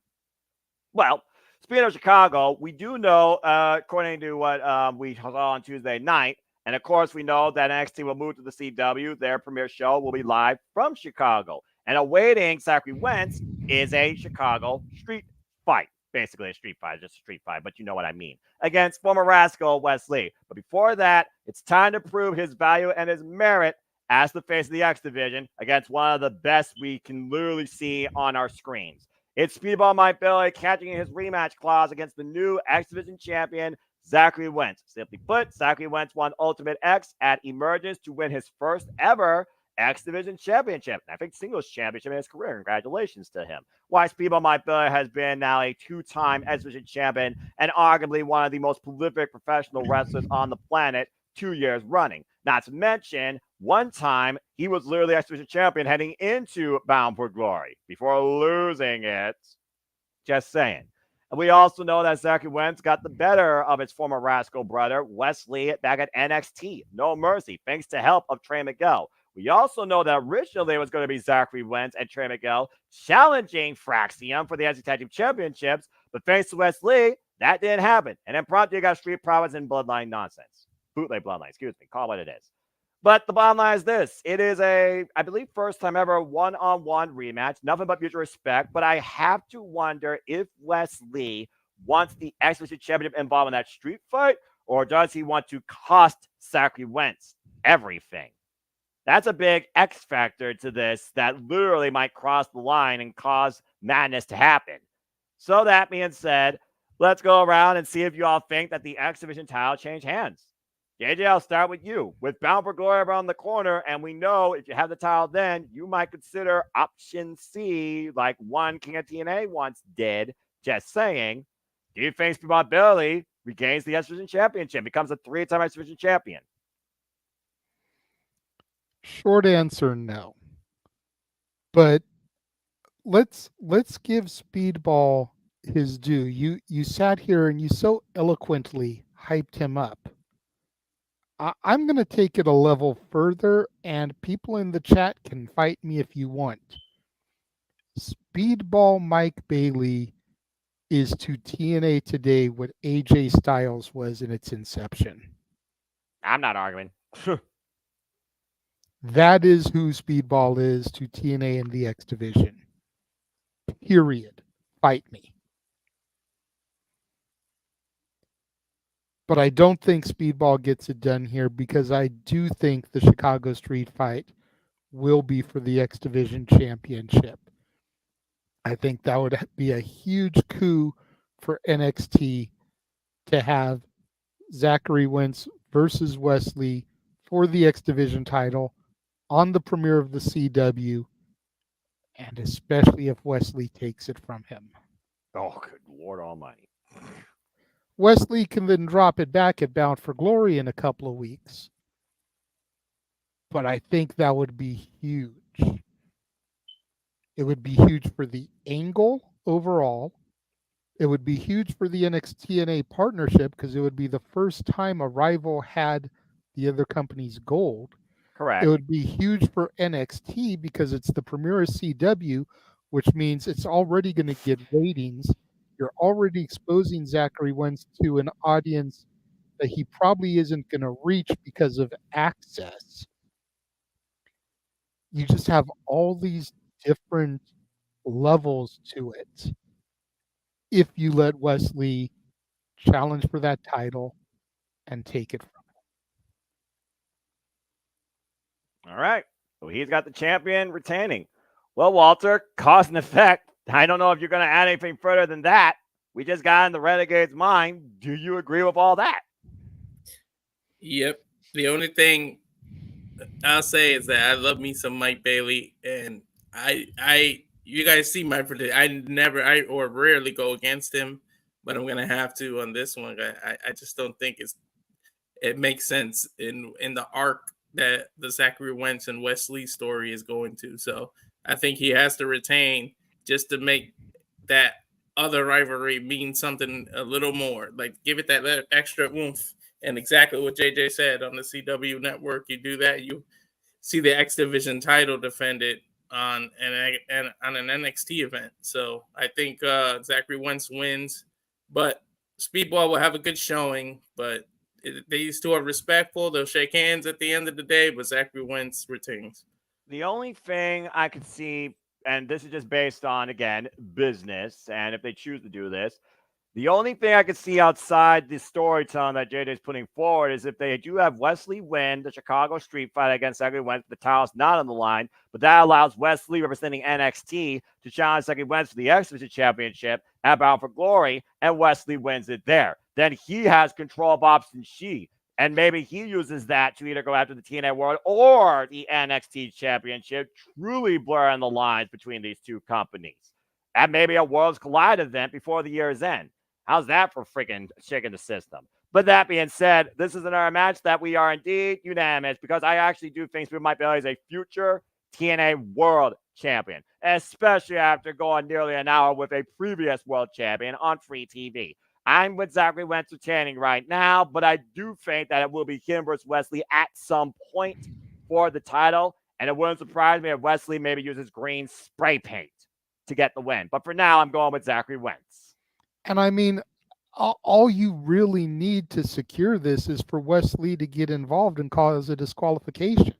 Speaker 1: Well, speaking of Chicago, we do know, according to what we saw on Tuesday night, and of course, we know that NXT will move to the CW. Their premiere show will be live from Chicago. And awaiting Zachary Wentz is a Chicago street fight. Basically a street fight, just a street fight, but you know what I mean. Against former Rascal Wesley. But before that, it's time to prove his value and his merit as the face of the X Division against one of the best we can literally see on our screens. It's Speedball Mike Bailey catching his rematch clause against the new X Division champion, Zachary Wentz. Simply put, Zachary Wentz won Ultimate X at Emergence to win his first ever X Division championship. I think singles championship in his career. Congratulations to him. Why Speedball Mike Bailey has been now a 2-time X Division champion and arguably one of the most prolific professional wrestlers on the planet 2 years running. Not to mention, one time he was literally X Division champion heading into Bound for Glory before losing it. Just saying. And we also know that Zachary Wentz got the better of his former Rascal brother, Wesley, back at NXT. No Mercy, thanks to help of Trey Miguel. We also know that originally it was going to be Zachary Wentz and Trey Miguel challenging Fraxium for the NXT Tag Team Championships, but thanks to Wesley, that didn't happen. And then promptly got Street Profits and Bloodline nonsense. Bootleg Bloodline, excuse me, call it what it is. But the bottom line is this. It is I believe, first time ever one-on-one rematch. Nothing but mutual respect. But I have to wonder if Wesley wants the X Division Championship involved in that street fight, or does he want to cost Zachary Wentz everything? That's a big X factor to this that literally might cross the line and cause madness to happen. So that being said, let's go around and see if you all think that the X Division title change hands. JJ, I'll start with you. With Bound for Glory around the corner, and we know if you have the title then, you might consider option C, like one King of TNA once did. Just saying. Do you think Speedball Billy regains the X Division Championship, becomes a 3-time X Division champion?
Speaker 2: Short answer, no. But let's give Speedball his due. You sat here and you so eloquently hyped him up. I'm going to take it a level further, and people in the chat can fight me if you want. Speedball Mike Bailey is to TNA today what AJ Styles was in its inception.
Speaker 1: I'm not arguing.
Speaker 2: That is who Speedball is to TNA and the X Division. Period. Fight me. But I don't think Speedball gets it done here, because I do think the Chicago Street fight will be for the X Division Championship. I think that would be a huge coup for NXT to have Zachary Wentz versus Wesley for the X Division title on the premiere of the CW, and especially if Wesley takes it from him.
Speaker 1: Oh, good Lord Almighty.
Speaker 2: Wesley can then drop it back at Bound for Glory in a couple of weeks. But I think that would be huge. It would be huge for the angle overall. It would be huge for the NXT-TNA partnership, because it would be the first time a rival had the other company's gold.
Speaker 1: Correct.
Speaker 2: It would be huge for NXT because it's the premiere of CW, which means it's already going to get ratings. You're already exposing Zachary Wentz to an audience that he probably isn't going to reach because of access. You just have all these different levels to it if you let Wesley challenge for that title and take it from him.
Speaker 1: All right. So he's got the champion retaining. Well, Walter, cause and effect. I don't know if you're going to add anything further than that. We just got in the Renegade's mind. Do you agree with all that?
Speaker 3: Yep. The only thing I'll say is that I love me some Mike Bailey, and you guys see my prediction. I rarely go against him, but I'm gonna have to on this one. I just don't think it makes sense in the arc that the Zachary Wentz and Wesley story is going to. So I think he has to retain just to make that other rivalry mean something a little more. Like, give it that extra oomph. And exactly what JJ said on the CW network, you do that, you see the X Division title defended on an NXT event. So I think Zachary Wentz wins, but Speedball will have a good showing. But these two are respectful. They'll shake hands at the end of the day, but Zachary Wentz retains.
Speaker 1: The only thing I could see, and this is just based on, again, business, and if they choose to do this, the only thing I could see outside the storytelling that JJ is putting forward is if they do have Wesley win the Chicago street fight against Zachary Wentz, the title's not on the line, but that allows Wesley, representing NXT, to challenge Zachary Wentz for the X Division Championship at Bound for Glory, and Wesley wins it there. Then he has control of option C, and maybe he uses that to either go after the TNA World or the NXT Championship, truly blurring the lines between these two companies. And maybe a Worlds Collide event before the year's end. How's that for freaking shaking the system? But that being said, this is another match that we are indeed unanimous, because I actually do think Speedball Mike Bailey is a future TNA World Champion, especially after going nearly an hour with a previous World Champion on free TV. I'm with Zachary Wentz retaining right now, but I do think that it will be him versus Wesley at some point for the title, and it wouldn't surprise me if Wesley maybe uses green spray paint to get the win. But for now, I'm going with Zachary Wentz.
Speaker 2: And I mean, all you really need to secure this is for Wes Lee to get involved and cause a disqualification.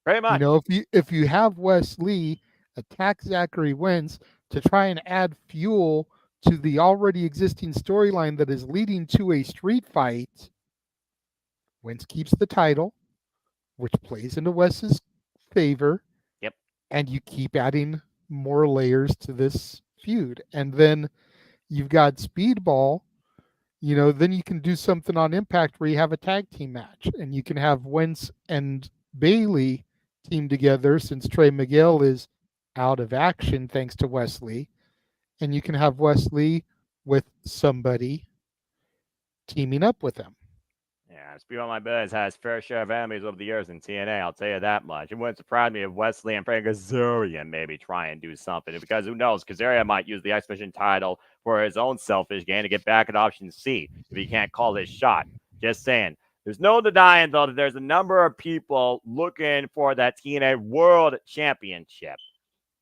Speaker 1: Pretty much.
Speaker 2: You know, if you have Wes Lee attack Zachary Wentz to try and add fuel to the already existing storyline that is leading to a street fight, Wentz keeps the title, which plays into Wes's favor.
Speaker 1: Yep.
Speaker 2: And you keep adding more layers to this feud. And then you've got Speedball, you know, then you can do something on Impact where you have a tag team match and you can have Wentz and Bailey team together since Trey Miguel is out of action thanks to Wesley. And you can have Wesley with somebody teaming up with him.
Speaker 1: Yeah, Speed on My Biz has fair share of enemies over the years in TNA, I'll tell you that much. It wouldn't surprise me if Wesley and Frank Kazarian maybe try and do something, because who knows, Kazarian might use the X-Division title for his own selfish gain to get back at option C if he can't call his shot. Just saying. There's no denying, though, that there's a number of people looking for that TNA World Championship.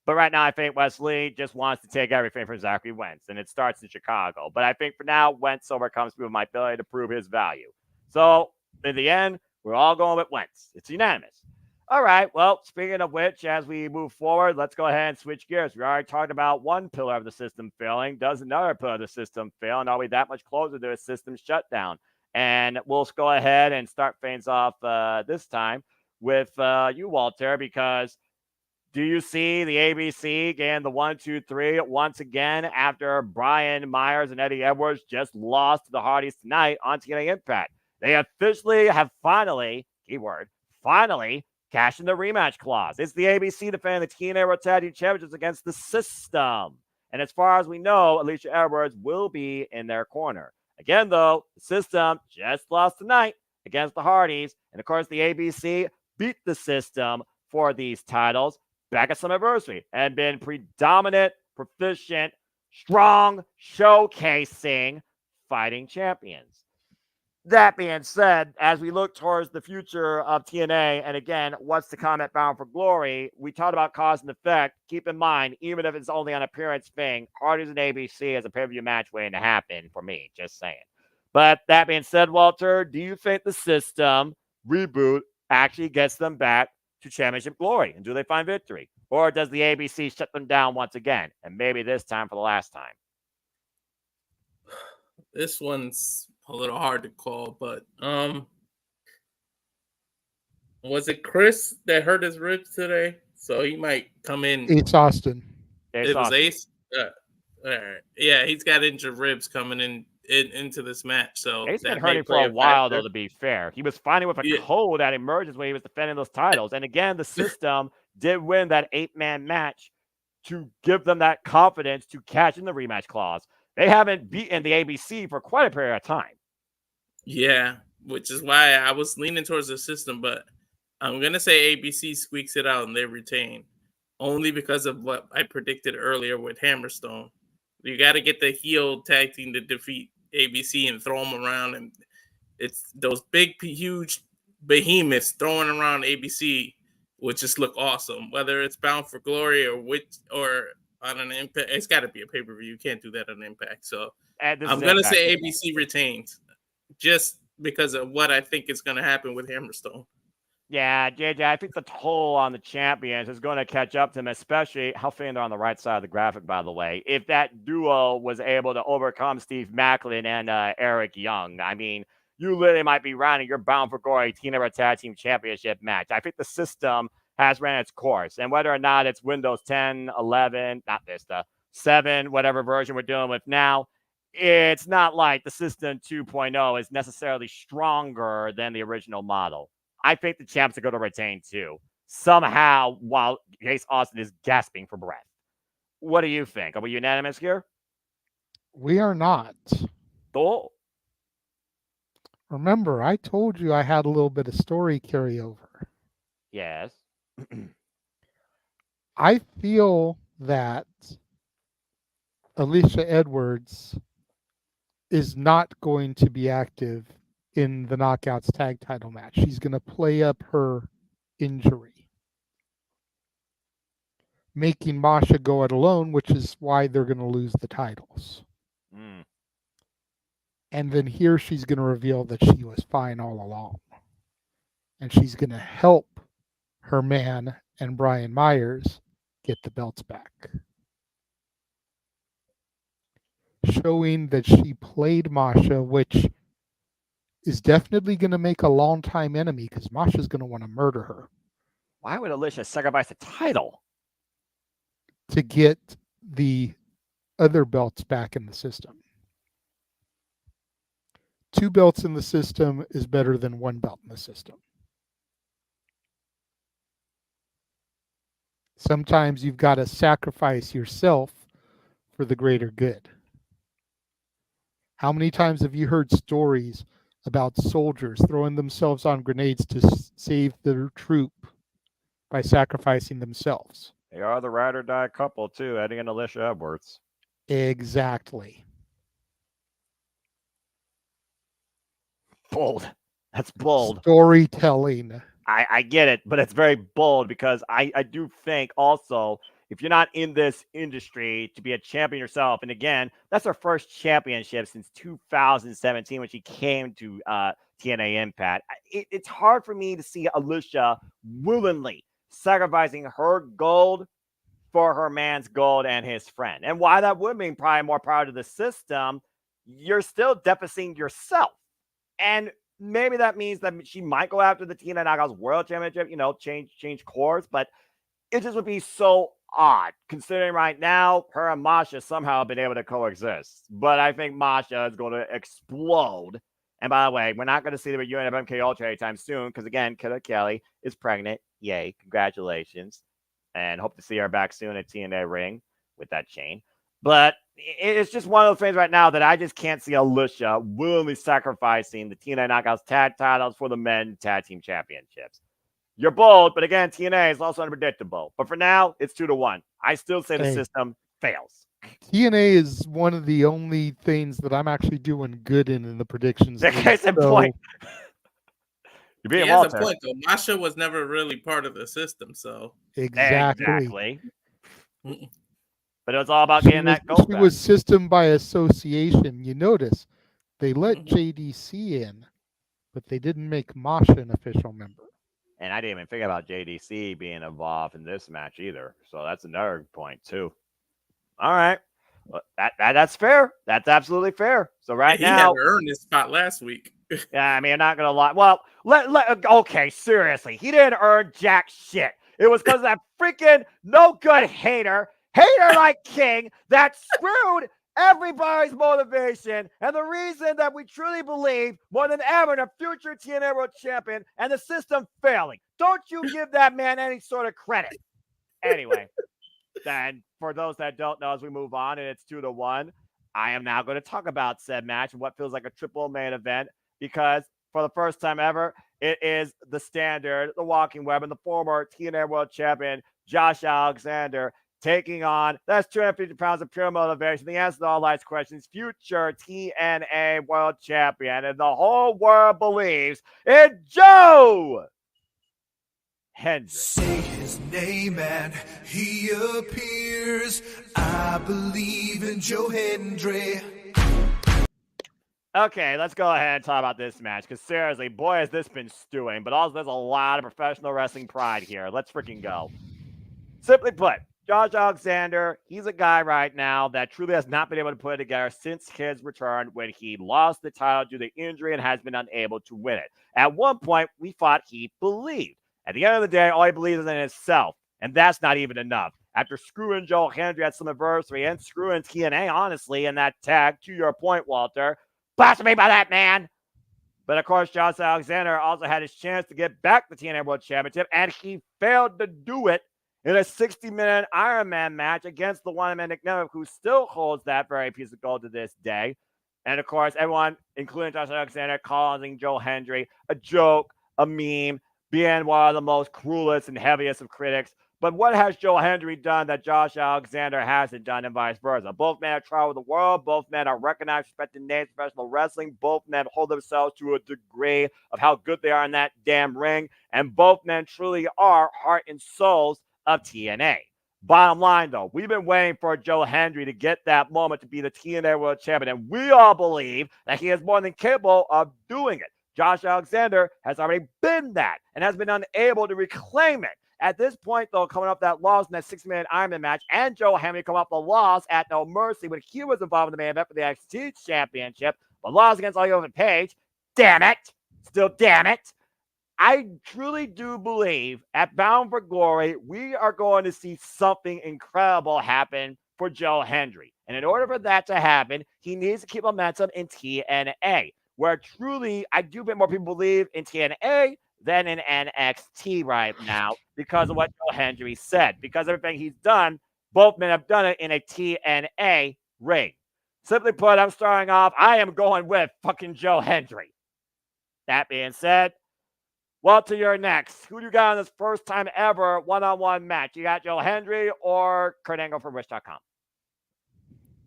Speaker 1: But right now, I think Wesley just wants to take everything from Zachary Wentz, and it starts in Chicago. But I think for now, Wentz overcomes me with my ability to prove his value. So, in the end, we're all going with Wentz. It's unanimous. All right, well, speaking of which, as we move forward, let's go ahead and switch gears. We already talked about one pillar of the system failing. Does another pillar of the system fail? And are we that much closer to a system shutdown? And we'll go ahead and start things off this time with you, Walter, because do you see the ABC getting the 1, 2, 3 once again after Brian Myers and Eddie Edwards just lost to the Hardys tonight on TNA Impact? They officially have finally, keyword, finally cashed in the rematch clause. It's the ABC defending the TNA World Tag Team Championships against the System. And as far as we know, Alicia Edwards will be in their corner. Again, though, the System just lost tonight against the Hardys. And of course, the ABC beat the System for these titles back at Summerversary and been predominant, proficient, strong, showcasing fighting champions. That being said, as we look towards the future of TNA, and again, what's to come at Bound for Glory, we talked about cause and effect. Keep in mind, even if it's only an appearance thing, Hardys and ABC as a pay-per-view match waiting to happen for me, just saying. But that being said, Walter, do you think the System reboot actually gets them back to championship glory? And do they find victory? Or does the ABC shut them down once again? And maybe this time for the last time?
Speaker 3: This one's a little hard to call, but was it Chris that hurt his ribs today? So he might come in.
Speaker 2: Ace Austin.
Speaker 3: It was Ace. All right. Yeah, he's got injured ribs coming into this match. So
Speaker 1: Ace been hurting for a while, though, to be fair. He was fighting with a cold that emerges when he was defending those titles. And again, the System did win that 8-man match to give them that confidence to cash in the rematch clause. They haven't beaten the ABC for quite a period of time.
Speaker 3: Yeah, which is why I was leaning towards the System, but I'm going to say ABC squeaks it out and they retain. Only because of what I predicted earlier with Hammerstone. You got to get the heel tag team to defeat ABC and throw them around. And it's those big, huge behemoths throwing around ABC would just look awesome. Whether it's Bound for Glory or on an Impact, it's got to be a pay-per-view. You can't do that on Impact. So I'm going to say ABC retains just because of what I think is going to happen with Hammerstone.
Speaker 1: Yeah, JJ, I think the toll on the champions is going to catch up to them, especially how fitting they're on the right side of the graphic, by the way. If that duo was able to overcome Steve Macklin and Eric Young, I mean, you literally might be running your Bound for Glory TNA Tag Team Championship match. I think the System has ran its course, and whether or not it's Windows 10, 11, not Vista, 7, whatever version we're dealing with now, it's not like the System 2.0 is necessarily stronger than the original model. I think the champs are going to retain too, somehow, while Ace Austin is gasping for breath. What do you think? Are we unanimous here?
Speaker 2: We are not.
Speaker 1: Oh.
Speaker 2: Remember, I told you I had a little bit of story carryover.
Speaker 1: Yes.
Speaker 2: I feel that Alicia Edwards is not going to be active in the Knockouts tag title match. She's going to play up her injury, making Masha go it alone, which is why they're going to lose the titles. And then here she's going to reveal that she was fine all along. And she's going to help her man and Brian Myers get the belts back. Showing that she played Masha, which is definitely going to make a long-time enemy because Masha's going to want to murder her.
Speaker 1: Why would Alicia sacrifice the title?
Speaker 2: To get the other belts back in the system. 2 belts in the system is better than 1 belt in the system. Sometimes you've got to sacrifice yourself for the greater good. How many times have you heard stories about soldiers throwing themselves on grenades to save their troop by sacrificing themselves?
Speaker 1: They are the ride or die couple, too, Eddie and Alicia Edwards.
Speaker 2: Exactly.
Speaker 1: Bold. That's bold.
Speaker 2: Storytelling.
Speaker 1: I get it, but it's very bold because I do think also if you're not in this industry to be a champion yourself, and again, that's her first championship since 2017 when she came to TNA Impact. It's hard for me to see Alicia willingly sacrificing her gold for her man's gold and his friend. And why that would mean probably more power to the system, you're still deficing yourself. And maybe that means that she might go after the TNA Knockouts World Championship, change course, but it just would be so odd considering right now her and Masha somehow have been able to coexist. But I think Masha is going to explode. And by the way, we're not going to see the reunion of MK Ultra anytime soon because, again, Killer Kelly is pregnant. Yay, congratulations. And hope to see her back soon at TNA Ring with that chain. But it's just one of those things right now that I just can't see Alicia willingly sacrificing the TNA Knockouts tag titles for the men tag team championships. You're bold, but again, TNA is also unpredictable. But for now, it's 2-1. I still say the system fails.
Speaker 2: TNA is one of the only things that I'm actually doing good in the predictions.
Speaker 1: Case in point.
Speaker 3: You're being a point, though. Masha was never really part of the system, so.
Speaker 2: Exactly.
Speaker 1: But it was all about getting that gold.
Speaker 2: She was system by association. You notice they let JDC in, but they didn't make Masha an official member.
Speaker 1: And I didn't even think about JDC being involved in this match either. So that's another point, too. All right. Well, that's fair. That's absolutely fair. So right now.
Speaker 3: He had earned his spot last week.
Speaker 1: Yeah, I mean, I'm not going to lie. Well, okay, seriously. He didn't earn jack shit. It was because of that freaking no good hater like King that screwed everybody's motivation and the reason that we truly believe more than ever in a future TNA World Champion and the system failing. Don't you give that man any sort of credit. Anyway, then for those that don't know, as we move on and it's 2-1, I am now going to talk about said match and what feels like a triple main event because for the first time ever, it is the standard, the walking web, and the former TNA World Champion, Josh Alexander, taking on, that's 250 pounds of pure motivation, the answer to all life's questions, future TNA World Champion, and the whole world believes in Joe Hendry.
Speaker 4: Say his name and he appears. I believe in Joe Hendry.
Speaker 1: Okay, let's go ahead and talk about this match because seriously, boy, has this been stewing, but also there's a lot of professional wrestling pride here. Let's freaking go. Simply put, Josh Alexander, he's a guy right now that truly has not been able to put it together since his return when he lost the title due to injury and has been unable to win it. At one point, we thought he believed. At the end of the day, all he believes is in himself, and that's not even enough. After screwing Joe Hendry at Slammiversary and screwing TNA, honestly, in that tag, to your point, Walter, blasphemy by that man. But of course, Josh Alexander also had his chance to get back the TNA World Championship, and he failed to do it in a 60-minute Iron Man match against the one-man Nick Nemeth, who still holds that very piece of gold to this day. And of course, everyone, including Josh Alexander, calling Joe Hendry a joke, a meme, being one of the most cruelest and heaviest of critics. But what has Joe Hendry done that Josh Alexander hasn't done and vice versa? Both men have traveled the world. Both men are recognized, respected names in professional wrestling. Both men hold themselves to a degree of how good they are in that damn ring. And both men truly are heart and souls of TNA. Bottom line, though, we've been waiting for Joe Hendry to get that moment to be the TNA World Champion, and we all believe that he is more than capable of doing it. Josh Alexander has already been that and has been unable to reclaim it. At this point, though, coming up that loss in that 6-minute Ironman match, and Joe Hendry come up the loss at No Mercy when he was involved in the main event for the NXT Championship, the loss against Elliot Page. Damn it! Still damn it! I truly do believe at Bound for Glory, we are going to see something incredible happen for Joe Hendry. And in order for that to happen, he needs to keep momentum in TNA, where truly I do think more people believe in TNA than in NXT right now because of what Joe Hendry said. Because everything he's done, both men have done it in a TNA ring. Simply put, I'm starting off, I am going with fucking Joe Hendry. That being said, well, to your next. Who do you got on this first time ever one-on-one match? You got Joe Hendry or Kurt Angle from Wish.com?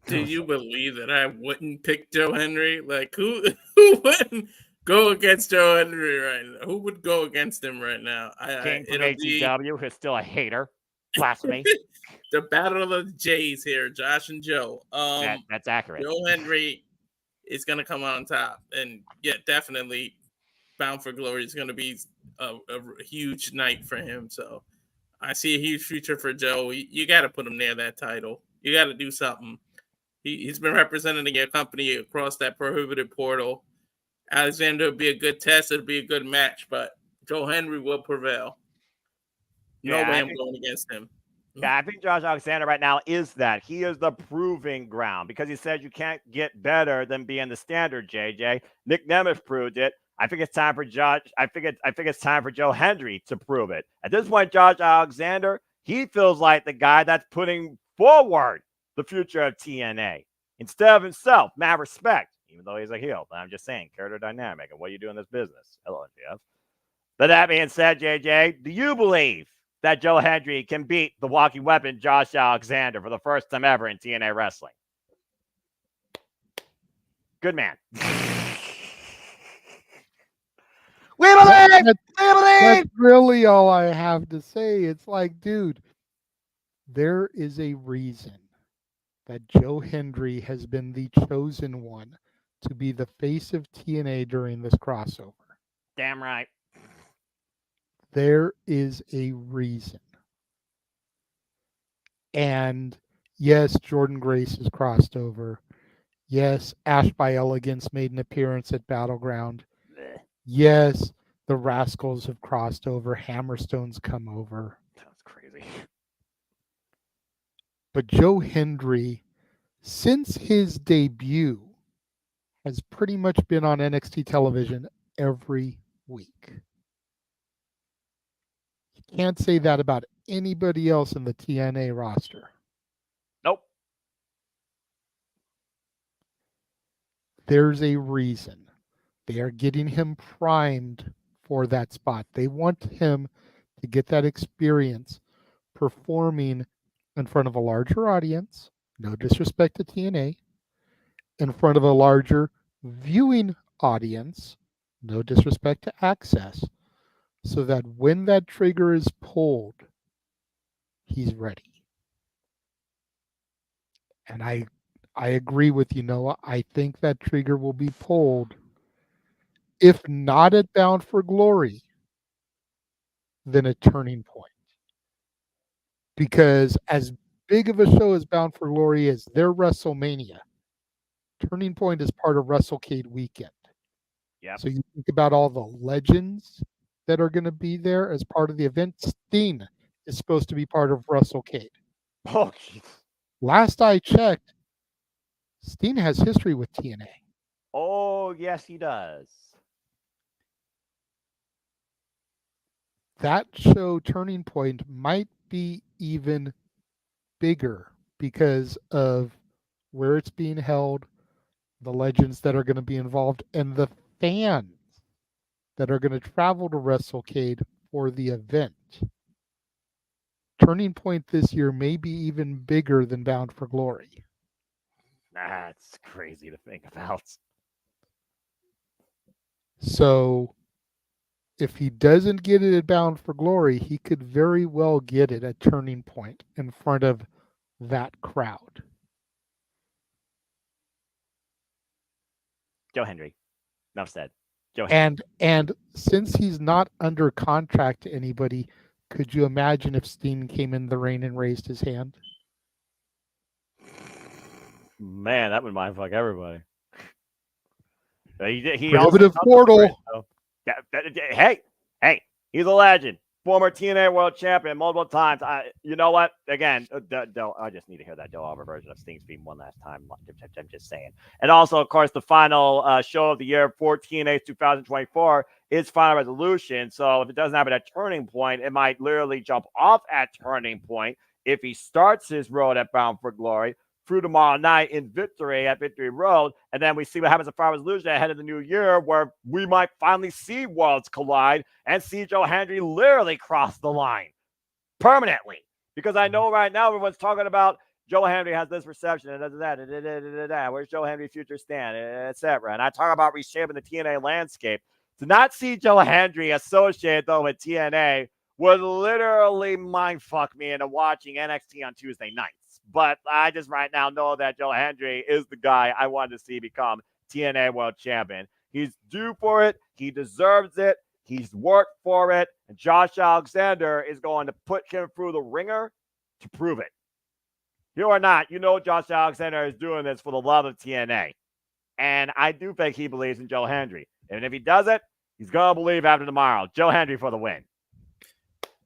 Speaker 3: Do you believe that I wouldn't pick Joe Hendry? Like, who wouldn't go against Joe Hendry right now? Who would go against him right now?
Speaker 1: King from ATW, who's still a hater. Blasphemy.
Speaker 3: The battle of the Jays here, Josh and Joe.
Speaker 1: That's accurate.
Speaker 3: Joe Hendry is going to come on top. And, yeah, definitely Bound for Glory is going to be a huge night for him. So I see a huge future for Joe. You got to put him near that title. You got to do something. He's been representing your company across that prohibited portal. Alexander would be a good test. It'd be a good match, but Joe Hendry will prevail. No way I'm going against him.
Speaker 1: Yeah, I think Josh Alexander right now is that. He is the proving ground because he said you can't get better than being the standard, JJ. Nick Nemeth proved it. I think it's time for Josh. I think it's time for Joe Hendry to prove it. At this point, Josh Alexander, he feels like the guy that's putting forward the future of TNA instead of himself. Mad respect, even though he's a heel. But I'm just saying, character dynamic and what you do in this business. Hello, Jeff. But that being said, JJ, do you believe that Joe Hendry can beat the walking weapon Josh Alexander for the first time ever in TNA wrestling? Good man. We believe!
Speaker 2: That's really all I have to say. It's like, dude, there is a reason that Joe Hendry has been the chosen one to be the face of TNA during this crossover.
Speaker 1: Damn right.
Speaker 2: There is a reason. And yes, Jordan Grace has crossed over. Yes, Ash by Elegance made an appearance at Battleground. Yes, the Rascals have crossed over. Hammerstone's come over.
Speaker 1: That's crazy.
Speaker 2: But Joe Hendry, since his debut, has pretty much been on NXT television every week. You can't say that about anybody else in the TNA roster.
Speaker 1: Nope.
Speaker 2: There's a reason. They are getting him primed for that spot. They want him to get that experience performing in front of a larger audience, no disrespect to TNA, in front of a larger viewing audience, no disrespect to Access, so that when that trigger is pulled, he's ready. And I agree with you, Noah. I think that trigger will be pulled. If not at Bound for Glory, then a Turning Point. Because as big of a show as Bound for Glory is, their WrestleMania, Turning Point is part of WrestleCade weekend.
Speaker 1: Yep.
Speaker 2: So you think about all the legends that are going to be there as part of the event. Steen is supposed to be part of WrestleCade.
Speaker 1: Oh, geez.
Speaker 2: Last I checked, Steen has history with TNA.
Speaker 1: Oh, yes, he does.
Speaker 2: That show, Turning Point, might be even bigger because of where it's being held, the legends that are going to be involved, and the fans that are going to travel to WrestleCade for the event. Turning Point this year may be even bigger than Bound for Glory.
Speaker 1: That's crazy to think about.
Speaker 2: So if he doesn't get it at Bound for Glory, he could very well get it at Turning Point in front of that crowd.
Speaker 1: Joe Hendry. Enough said. Joe Hendry.
Speaker 2: And since he's not under contract to anybody, could you imagine if Steen came in the ring and raised his hand?
Speaker 1: Man, that would mindfuck everybody. He
Speaker 2: Prohibitive portal.
Speaker 1: Hey, he's a legend. Former TNA World Champion multiple times. You know what? Again, I just need to hear that Doe version of Sting's theme one last time. I'm just saying. And also, of course, the final show of the year for TNA 2024 is Final Resolution. So if it doesn't happen at Turning Point, it might literally jump off at Turning Point if he starts his road at Bound for Glory through tomorrow night in Victory at Victory Road. And then we see what happens at Final Resolution ahead of the new year, where we might finally see worlds collide and see Joe Hendry literally cross the line permanently. Because I know right now everyone's talking about Joe Hendry has this reception and that. Where's Joe Hendry's future stand, etc. And I talk about reshaping the TNA landscape. To not see Joe Hendry associated though with TNA would literally mindfuck me into watching NXT on Tuesday nights. But I just right now know that Joe Hendry is the guy I wanted to see become TNA World Champion. He's due for it. He deserves it. He's worked for it. And Josh Alexander is going to put him through the ringer to prove it. You or not, you know Josh Alexander is doing this for the love of TNA. And I do think he believes in Joe Hendry. And if he does it, he's going to believe after tomorrow. Joe Hendry for the win.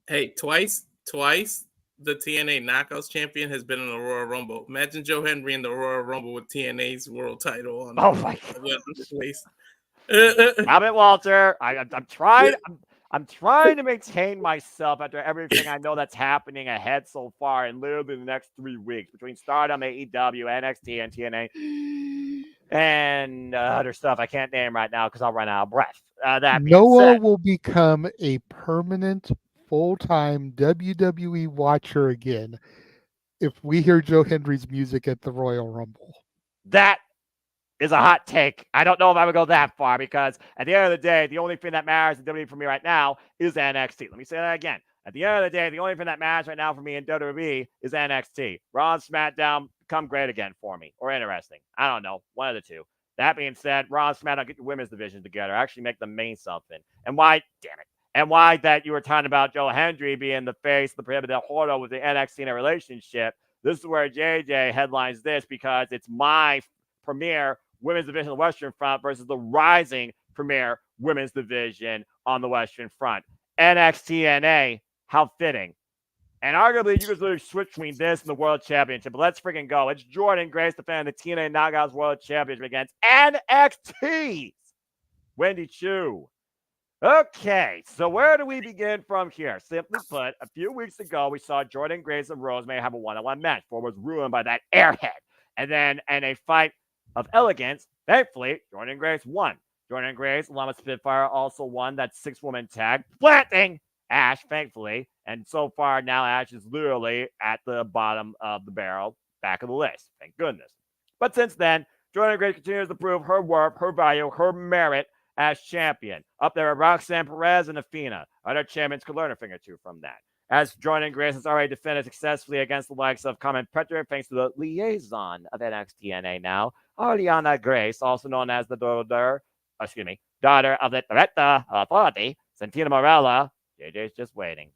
Speaker 3: Hey, twice the TNA Knockouts champion has been in the Royal Rumble. Imagine Joe Hendry in the Royal Rumble with TNA's world title on.
Speaker 1: Oh my
Speaker 3: God!
Speaker 1: Stop it, Walter. I'm trying. I'm trying to maintain myself after everything I know that's happening ahead so far in literally the next 3 weeks between Stardom, AEW, NXT, and TNA, and other stuff I can't name right now because I'll run out of breath. That being
Speaker 2: Noah
Speaker 1: said,
Speaker 2: will become a permanent full-time WWE watcher again if we hear Joe Hendry's music at the Royal Rumble.
Speaker 1: that is a hot take. I don't know if I would go that far because at the end of the day, the only thing that matters in WWE for me right now is NXT. Let me say that again. At the end of the day, the only thing that matters right now for me in WWE is NXT. Raw and SmackDown become great again for me, or interesting. I don't know. One of the two. That being said, Raw and SmackDown, get your women's division together. Actually make them mean something. And why, damn it. And why that you were talking about Joe Hendry being the face, the prohibited horror with the NXT in a relationship. This is where JJ headlines this because it's my premier women's division on the Western Front versus the rising premier women's division on the Western Front. NXT-NA, how fitting. And arguably, you could literally switch between this and the World Championship. But let's freaking go. It's Jordynne Grace defending the TNA Knockouts World Championship against NXT's Wendy Choo. Okay, so where do we begin from here? Simply put, a few weeks ago, we saw Jordynne Grace and Rosemary have a one-on-one match, but was ruined by that airhead. And then in a fight of elegance, thankfully, Jordynne Grace won. Jordynne Grace, along with Spitfire, also won that 6-woman tag, planting Ash, thankfully. And so far, now Ash is literally at the bottom of the barrel, back of the list. Thank goodness. But since then, Jordynne Grace continues to prove her worth, her value, her merit as champion. Up there with Roxanne Perez and Athena. Other champions could learn a thing or two from that. As Jordynne Grace has already defended successfully against the likes of Carmen Petra, thanks to the liaison of NXT-NA now, Ariana Grace, also known as the daughter of the Director of Authority, Santina Morella. JJ's just waiting.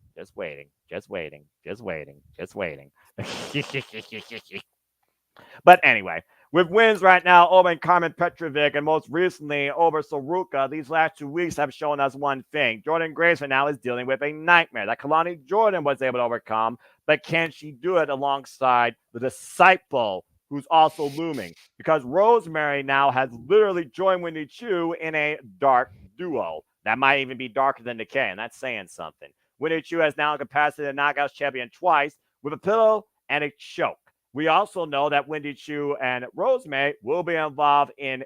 Speaker 1: But anyway, with wins right now over Carmen Petrovic and most recently over Saruka, these last 2 weeks have shown us one thing. Jordynne Grace right now is dealing with a nightmare that Kalani Jordan was able to overcome, but can she do it alongside the disciple who's also looming? Because Rosemary now has literally joined Wendy Choo in a dark duo. That might even be darker than Decay, and that's saying something. Wendy Choo has now capacity to Knockouts champion twice with a pillow and a choke. We also know that Wendy Choo and Rosemary will be involved in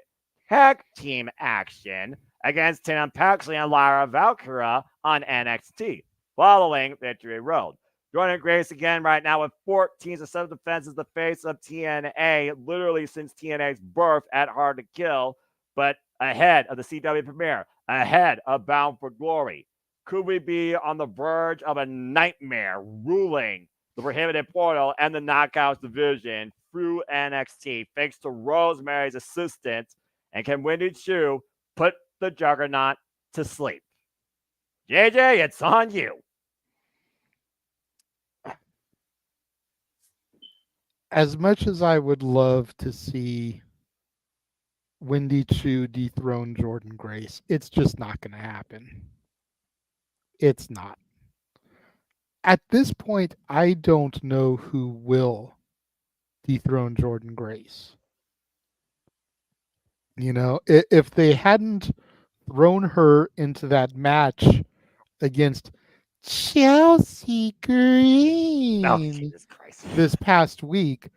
Speaker 1: tag team action against Tim Paxley and Lyra Valkyra on NXT, following Victory Road. Jordynne Grace again right now with 14 successful defenses, the face of TNA, literally since TNA's birth at Hard to Kill, but ahead of the CW premiere, ahead of Bound for Glory? Could we be on the verge of a nightmare ruling the prohibited portal and the knockouts division through NXT thanks to Rosemary's assistance? And can Wendy Chu put the juggernaut to sleep? JJ, it's on you.
Speaker 2: As much as I would love to see Wendy Chu dethrone Jordan Grace, it's just not going to happen. It's not. At this point, I don't know who will dethrone Jordan Grace. You know, if they hadn't thrown her into that match against Chelsea Green
Speaker 1: Jesus Christ.
Speaker 2: this past week,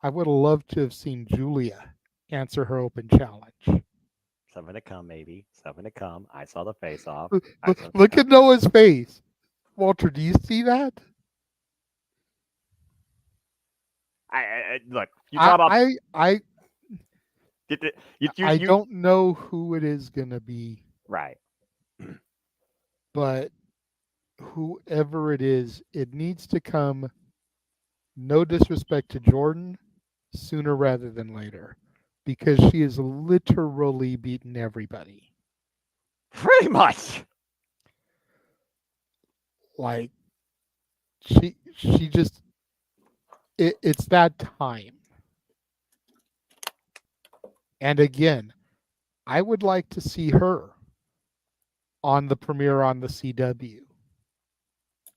Speaker 2: I would have loved to have seen Julia answer her open challenge.
Speaker 1: Something to come, maybe. Something to come. I saw the face off.
Speaker 2: Look at Noah's face. Walter, do you see that?
Speaker 1: Look, you talk about.
Speaker 2: I don't know who it is going to be.
Speaker 1: Right.
Speaker 2: But whoever it is, it needs to come, no disrespect to Jordan, sooner rather than later. Because she has literally beaten everybody.
Speaker 1: Pretty much.
Speaker 2: Like, she just, it's that time. And again, I would like to see her on the premiere on the CW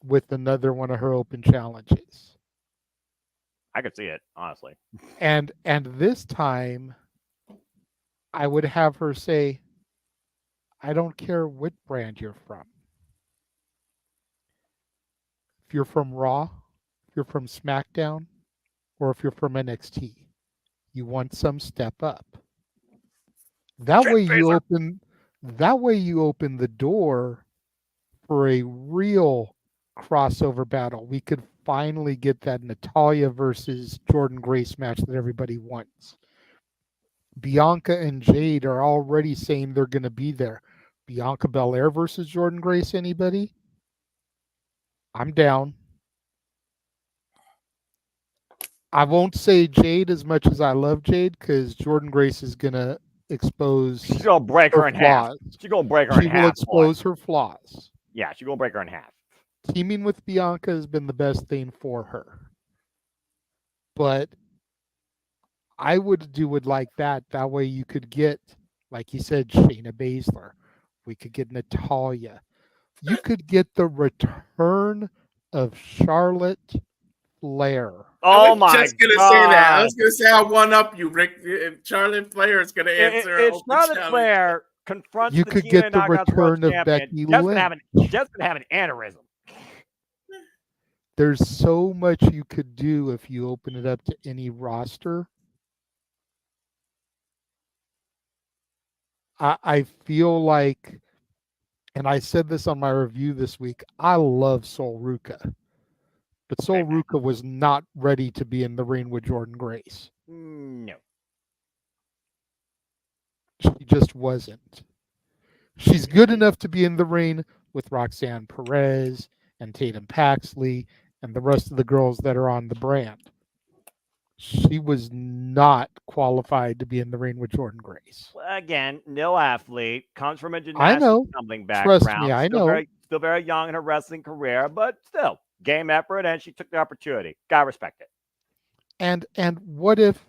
Speaker 2: with another one of her open challenges.
Speaker 1: I could see it, honestly.
Speaker 2: And this time, I would have her say, I don't care what brand you're from. If you're from Raw, if you're from SmackDown, or if you're from NXT, you want some, step up. That way you open the door for a real crossover battle. We could finally get that Natalya versus Jordan Grace match that everybody wants. Bianca and Jade are already saying they're going to be there. Bianca Belair versus Jordan Grace, anybody? I'm down. I won't say Jade as much as I love Jade because Jordan Grace is going to expose
Speaker 1: She's going to break her in half. She's going to break her in half.
Speaker 2: She will expose her flaws.
Speaker 1: Yeah, she's going to break her in half.
Speaker 2: Teaming with Bianca has been the best thing for her. But I would do it like that. That way you could get, like you said, Shayna Baszler. We could get Natalya. You could get the return of Charlotte Flair.
Speaker 1: Oh my God.
Speaker 3: I was just going to say that. I was going to say I'll one up you, Rick. If Charlotte Flair is going to answer.
Speaker 1: If Charlotte Flair confronts
Speaker 2: you could get the return of Becky Lynch.
Speaker 1: Just gonna have an aneurysm.
Speaker 2: There's so much you could do if you open it up to any roster. I feel like, and I said this on my review this week, I love Sol Ruca. But Sol Ruca was not ready to be in the ring with Jordan Grace.
Speaker 1: No.
Speaker 2: She just wasn't. She's good enough to be in the ring with Roxanne Perez and Tatum Paxley and the rest of the girls that are on the brand. She was not qualified to be in the ring with Jordan Grace.
Speaker 1: Again, no athlete, comes from a gymnastics tumbling background.
Speaker 2: Trust me, I know.
Speaker 1: Still very young in her wrestling career, but still, game effort, and she took the opportunity. Gotta respect it.
Speaker 2: And what if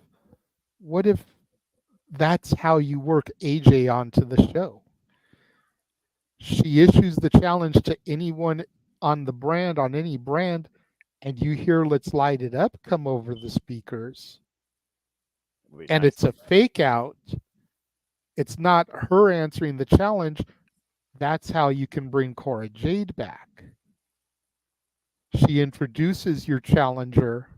Speaker 2: that's how you work AJ onto the show? She issues the challenge to anyone on the brand, on any brand, and you hear "Let's Light It Up" come over the speakers. And it's a fake out. It's not her answering the challenge. That's how you can bring Cora Jade back. She introduces your challenger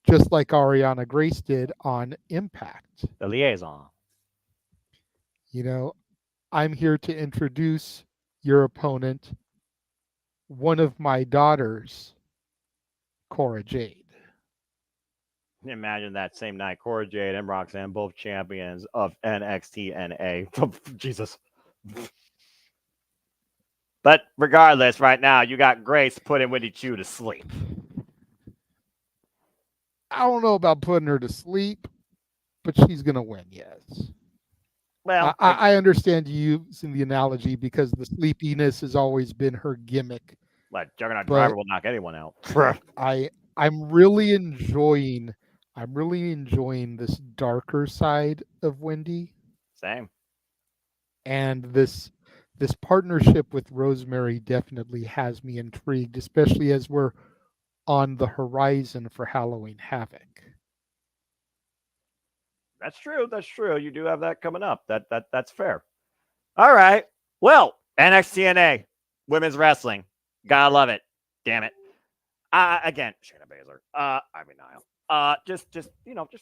Speaker 2: just like Ariana Grace did on Impact.
Speaker 1: The liaison.
Speaker 2: You know, I'm here to introduce your opponent, one of my daughters, Cora Jade.
Speaker 1: Imagine that same night, Cora Jade and Roxanne, both champions of NXT NA. Jesus. But regardless, right now, you got Grace putting Wendy Chu to sleep.
Speaker 2: I don't know about putting her to sleep, but she's going to win, yes.
Speaker 1: Well,
Speaker 2: I understand you using the analogy because the sleepiness has always been her gimmick.
Speaker 1: what, Juggernaut
Speaker 2: But
Speaker 1: Driver will knock anyone out.
Speaker 2: I'm really enjoying this darker side of Wendy,
Speaker 1: Same.
Speaker 2: and this partnership with Rosemary definitely has me intrigued, especially as we're on the horizon for Halloween Havoc.
Speaker 1: That's true. That's true. You do have that coming up. That's fair. All right. Well, NXT women's wrestling. Gotta love it. Damn it. Again, Shayna Baszler. Ivy Nile. Just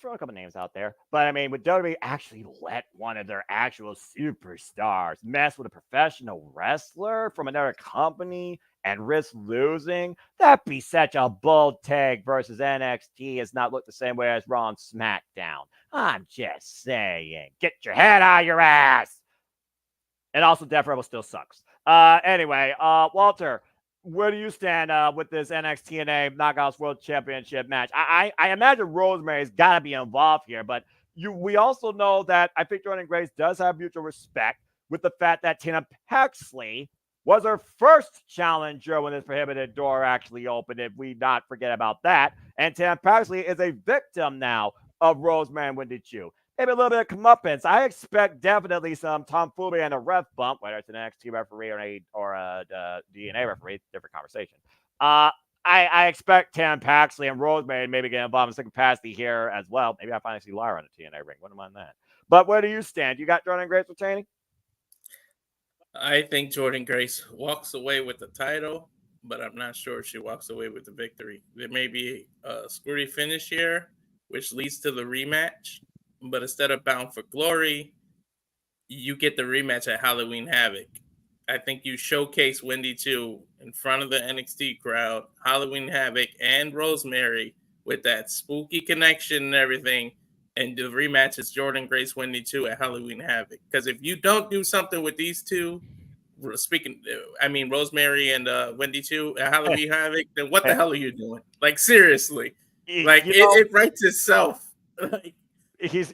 Speaker 1: throw a couple names out there. But I mean, would WWE actually let one of their actual superstars mess with a professional wrestler from another company and risk losing? That'd be such a bold take versus NXT. Has not looked the same way as Raw and SmackDown. I'm just saying. Get your head out of your ass. And also, Death Rebel still sucks. Anyway, Walter, where do you stand with this NXT Knockouts World Championship match? I imagine Rosemary's got to be involved here, but we also know that I think Jordan Grace does have mutual respect with the fact that Tina Paxley was her first challenger when this prohibited door actually opened, if we not forget about that. And Tina Paxley is a victim now of Rosemary and Wendy Chu. Maybe a little bit of comeuppance. I expect definitely some tomfoolery and a ref bump, whether it's an NXT referee or a DNA referee, different conversation. I expect Tam Paxley and Rosemary maybe get involved in some capacity here as well. Maybe I finally see Lyra on the TNA ring. Wouldn't mind that. But where do you stand? You got Jordan Grace retaining?
Speaker 3: I think Jordan Grace walks away with the title, but I'm not sure if she walks away with the victory. There may be a screwy finish here, which leads to the rematch. But instead of Bound for Glory, you get the rematch at Halloween Havoc. I think you showcase Wendy Chu in front of the NXT crowd, Halloween Havoc, and Rosemary with that spooky connection and everything. And the rematch is Jordan Grace, Wendy Chu at Halloween Havoc. Because if you don't do something with these two, Rosemary and Wendy Chu at Halloween Havoc, then what the hell are you doing? Like, seriously. Like, it writes itself. Like,
Speaker 1: you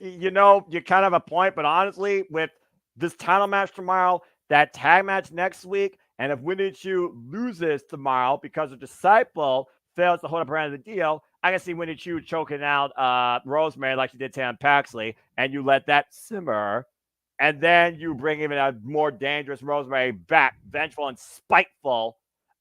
Speaker 1: kind of have a point, but honestly, with this title match tomorrow, that tag match next week, and if Wendy Chu loses tomorrow because her disciple fails to hold up her end of the deal, I can see Wendy Chu choking out Rosemary like she did Tam Paxley, and you let that simmer, and then you bring even a more dangerous Rosemary back, vengeful and spiteful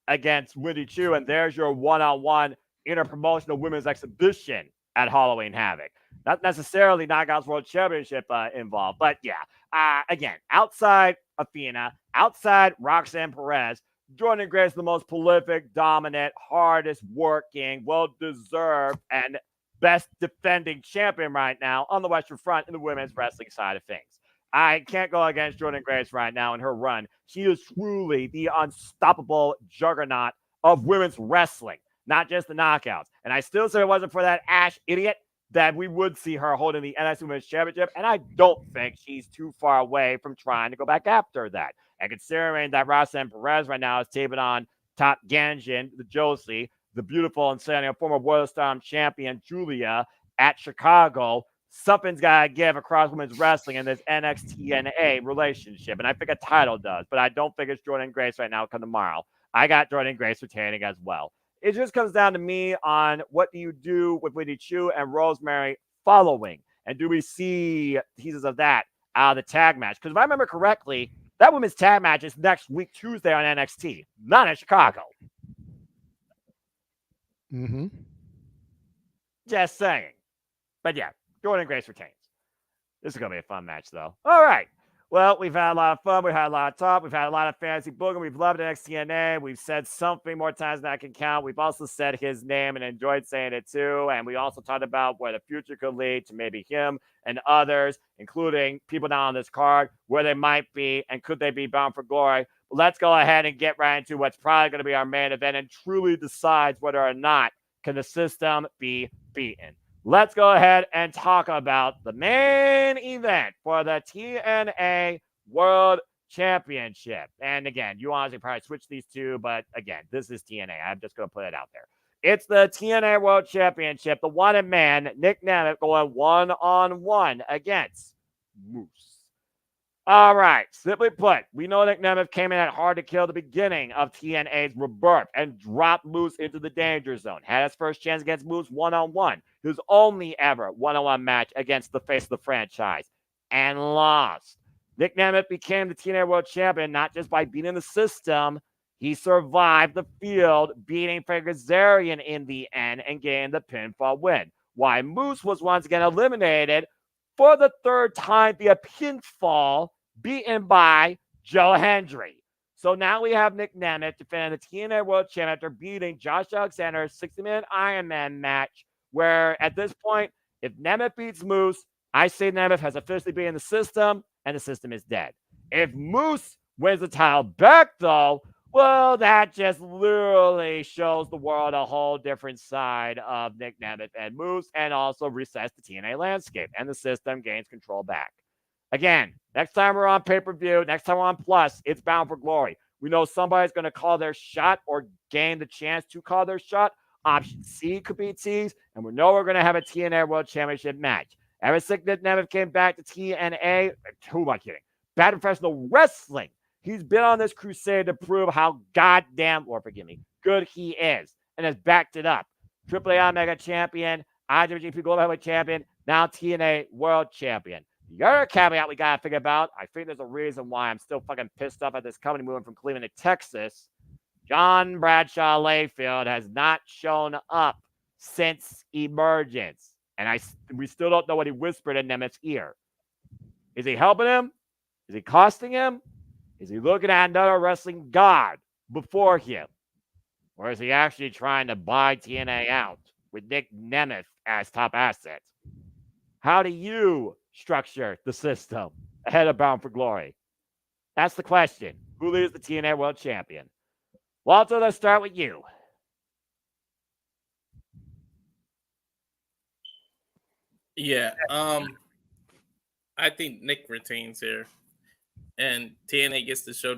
Speaker 1: against Wendy Chu, and there's your one-on-one interpromotional women's exhibition at Halloween Havoc. Not necessarily Knockouts World Championship involved, but yeah. Again, outside Athena, outside Roxanne Perez, Jordan Grace is the most prolific, dominant, hardest working, well-deserved, and best defending champion right now on the Western Front in the women's wrestling side of things. I can't go against Jordan Grace right now in her run. She is truly the unstoppable juggernaut of women's wrestling, not just the knockouts. And I still say if it wasn't for that Ash idiot, that we would see her holding the NXT Women's Championship, and I don't think she's too far away from trying to go back after that. And considering that Roxanne Perez right now is taping on Top Ganjin, the Josie, the beautiful and stunning former World Star champion Julia at Chicago, something's got to give across women's wrestling in this NXT relationship. And I think a title does, but I don't think it's Jordan Grace right now come tomorrow. I got Jordan Grace retaining as well. It just comes down to me on what do you do with Wendy Chu and Rosemary following? And do we see pieces of that out of the tag match? Because if I remember correctly, that women's tag match is next week, Tuesday on NXT, not in Chicago.
Speaker 2: Mm-hmm.
Speaker 1: Just saying. But yeah, Jordan Grace retains. This is going to be a fun match, though. All right. Well, we've had a lot of fun. We've had a lot of talk. We've had a lot of fantasy booking. We've loved NXT. We've said something more times than I can count. We've also said his name and enjoyed saying it too. And we also talked about where the future could lead to maybe him and others, including people down on this card, where they might be and could they be bound for glory. But let's go ahead and get right into what's probably going to be our main event and truly decides whether or not can the system be beaten. Let's go ahead and talk about the main event for the TNA World Championship. And again, you honestly probably switch these two, but again, this is TNA. I'm just going to put it out there. It's the TNA World Championship. The one man, Nick Nemeth, going 1-on-1 against Moose. All right, simply put, we know Nick Nemeth came in at hard to kill the beginning of TNA's rebirth and dropped Moose into the danger zone. Had his first chance against Moose 1-on-1. His only ever 1-on-1 match against the face of the franchise and lost. Nick Nemeth became the TNA World Champion not just by beating the system. He survived the field, beating Frank Kazarian in the end and getting the pinfall win. Why Moose was once again eliminated for the third time via pinfall, beaten by Joe Hendry. So now we have Nick Nemeth defending the TNA World Champion after beating Josh Alexander's 60-minute Iron Man match, where at this point, if Nemeth beats Moose, I say Nemeth has officially beaten the system, and the system is dead. If Moose wins the title back, though, well, that just literally shows the world a whole different side of Nick Nemeth and Moose, and also resets the TNA landscape, and the system gains control back. Again, next time we're on pay-per-view, next time we're on Plus, it's Bound for Glory. We know somebody's going to call their shot or gain the chance to call their shot. Option C could be teased, and we know we're going to have a TNA World Championship match. Ever since Nick Nemeth came back to TNA, who am I kidding? Bad Professional Wrestling. He's been on this crusade to prove how goddamn, or forgive me, good he is, and has backed it up. AAA Mega Champion, IWGP Global Heavyweight Champion, now TNA World Champion. The other caveat we got to figure about, I think there's a reason why I'm still fucking pissed off at this company moving from Cleveland to Texas. John Bradshaw Layfield has not shown up since Emergence. And we still don't know what he whispered in Nemeth's ear. Is he helping him? Is he costing him? Is he looking at another wrestling god before him? Or is he actually trying to buy TNA out with Nick Nemeth as top asset? How do you structure the system ahead of Bound for Glory? That's the question. Who leads the TNA World Champion? Walter, let's start with you.
Speaker 3: Yeah, I think Nick retains here, and TNA gets to show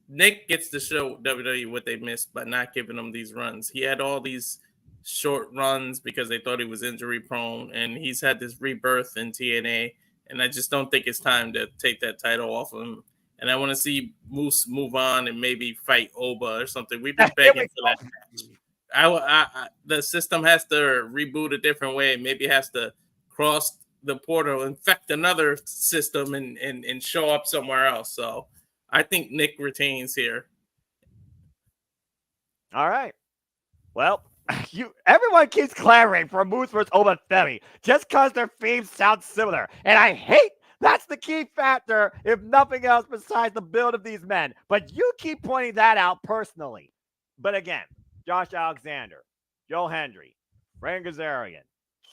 Speaker 3: Nick gets to show WWE what they missed by not giving him these runs. He had all these short runs because they thought he was injury prone, and he's had this rebirth in TNA, and I just don't think it's time to take that title off of him. And I want to see Moose move on and maybe fight Oba or something. We've been begging for that match. The system has to reboot a different way. Maybe it has to cross the portal, infect another system, and show up somewhere else. So I think Nick retains here.
Speaker 1: All right. Well, everyone keeps clamoring for Moose versus Oba Femi just because their themes sound similar. And I hate that's the key factor, if nothing else besides the build of these men. But you keep pointing that out personally. But again, Josh Alexander, Joe Hendry, Frank Kazarian,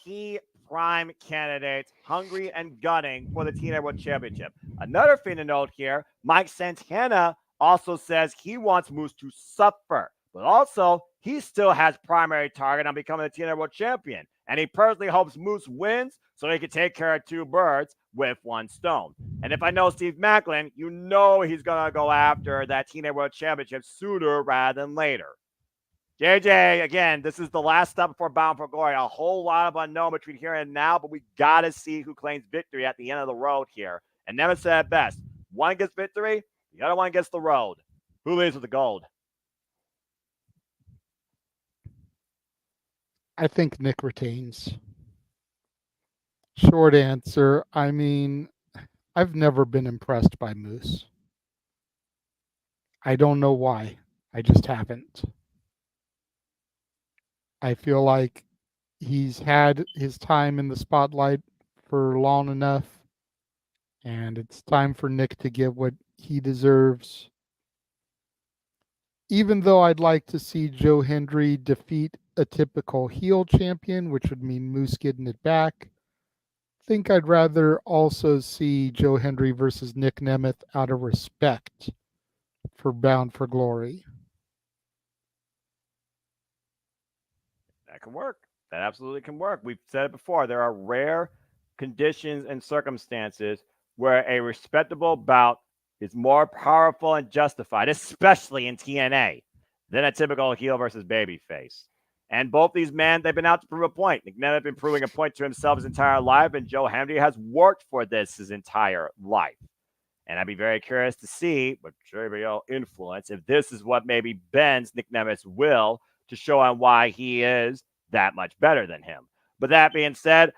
Speaker 1: key prime candidates, hungry and gunning for the TNA World Championship. Another thing to note here, Mike Santana also says he wants Moose to suffer, but also he still has primary target on becoming the TNA World Champion, and he personally hopes Moose wins so he can take care of two birds with one stone. And if I know Steve Macklin, you know he's going to go after that TNA World Championship sooner rather than later. JJ, again, this is the last step before Bound for Glory. A whole lot of unknown between here and now, but we got to see who claims victory at the end of the road here. And Nemeth said it best. One gets victory, the other one gets the road. Who leads with the gold?
Speaker 2: I think Nick retains. Short answer. I mean, I've never been impressed by Moose. I don't know why. I just haven't. I feel like he's had his time in the spotlight for long enough, and it's time for Nick to get what he deserves. Even though I'd like to see Joe Hendry defeat a typical heel champion, which would mean Moose getting it back, I think I'd rather also see Joe Hendry versus Nick Nemeth out of respect for Bound for Glory.
Speaker 1: That can work. That absolutely can work. We've said it before. There are rare conditions and circumstances where a respectable bout is more powerful and justified, especially in TNA, than a typical heel versus babyface. And both these men, they've been out to prove a point. Nick Nemeth has been proving a point to himself his entire life, and Joe Hendry has worked for this his entire life. And I'd be very curious to see, with JBL influence, if this is what maybe bends Nick Nemeth's will to show him why he is that much better than him. But that being said,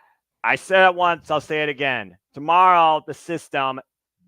Speaker 1: I said it once, I'll say it again. Tomorrow, the system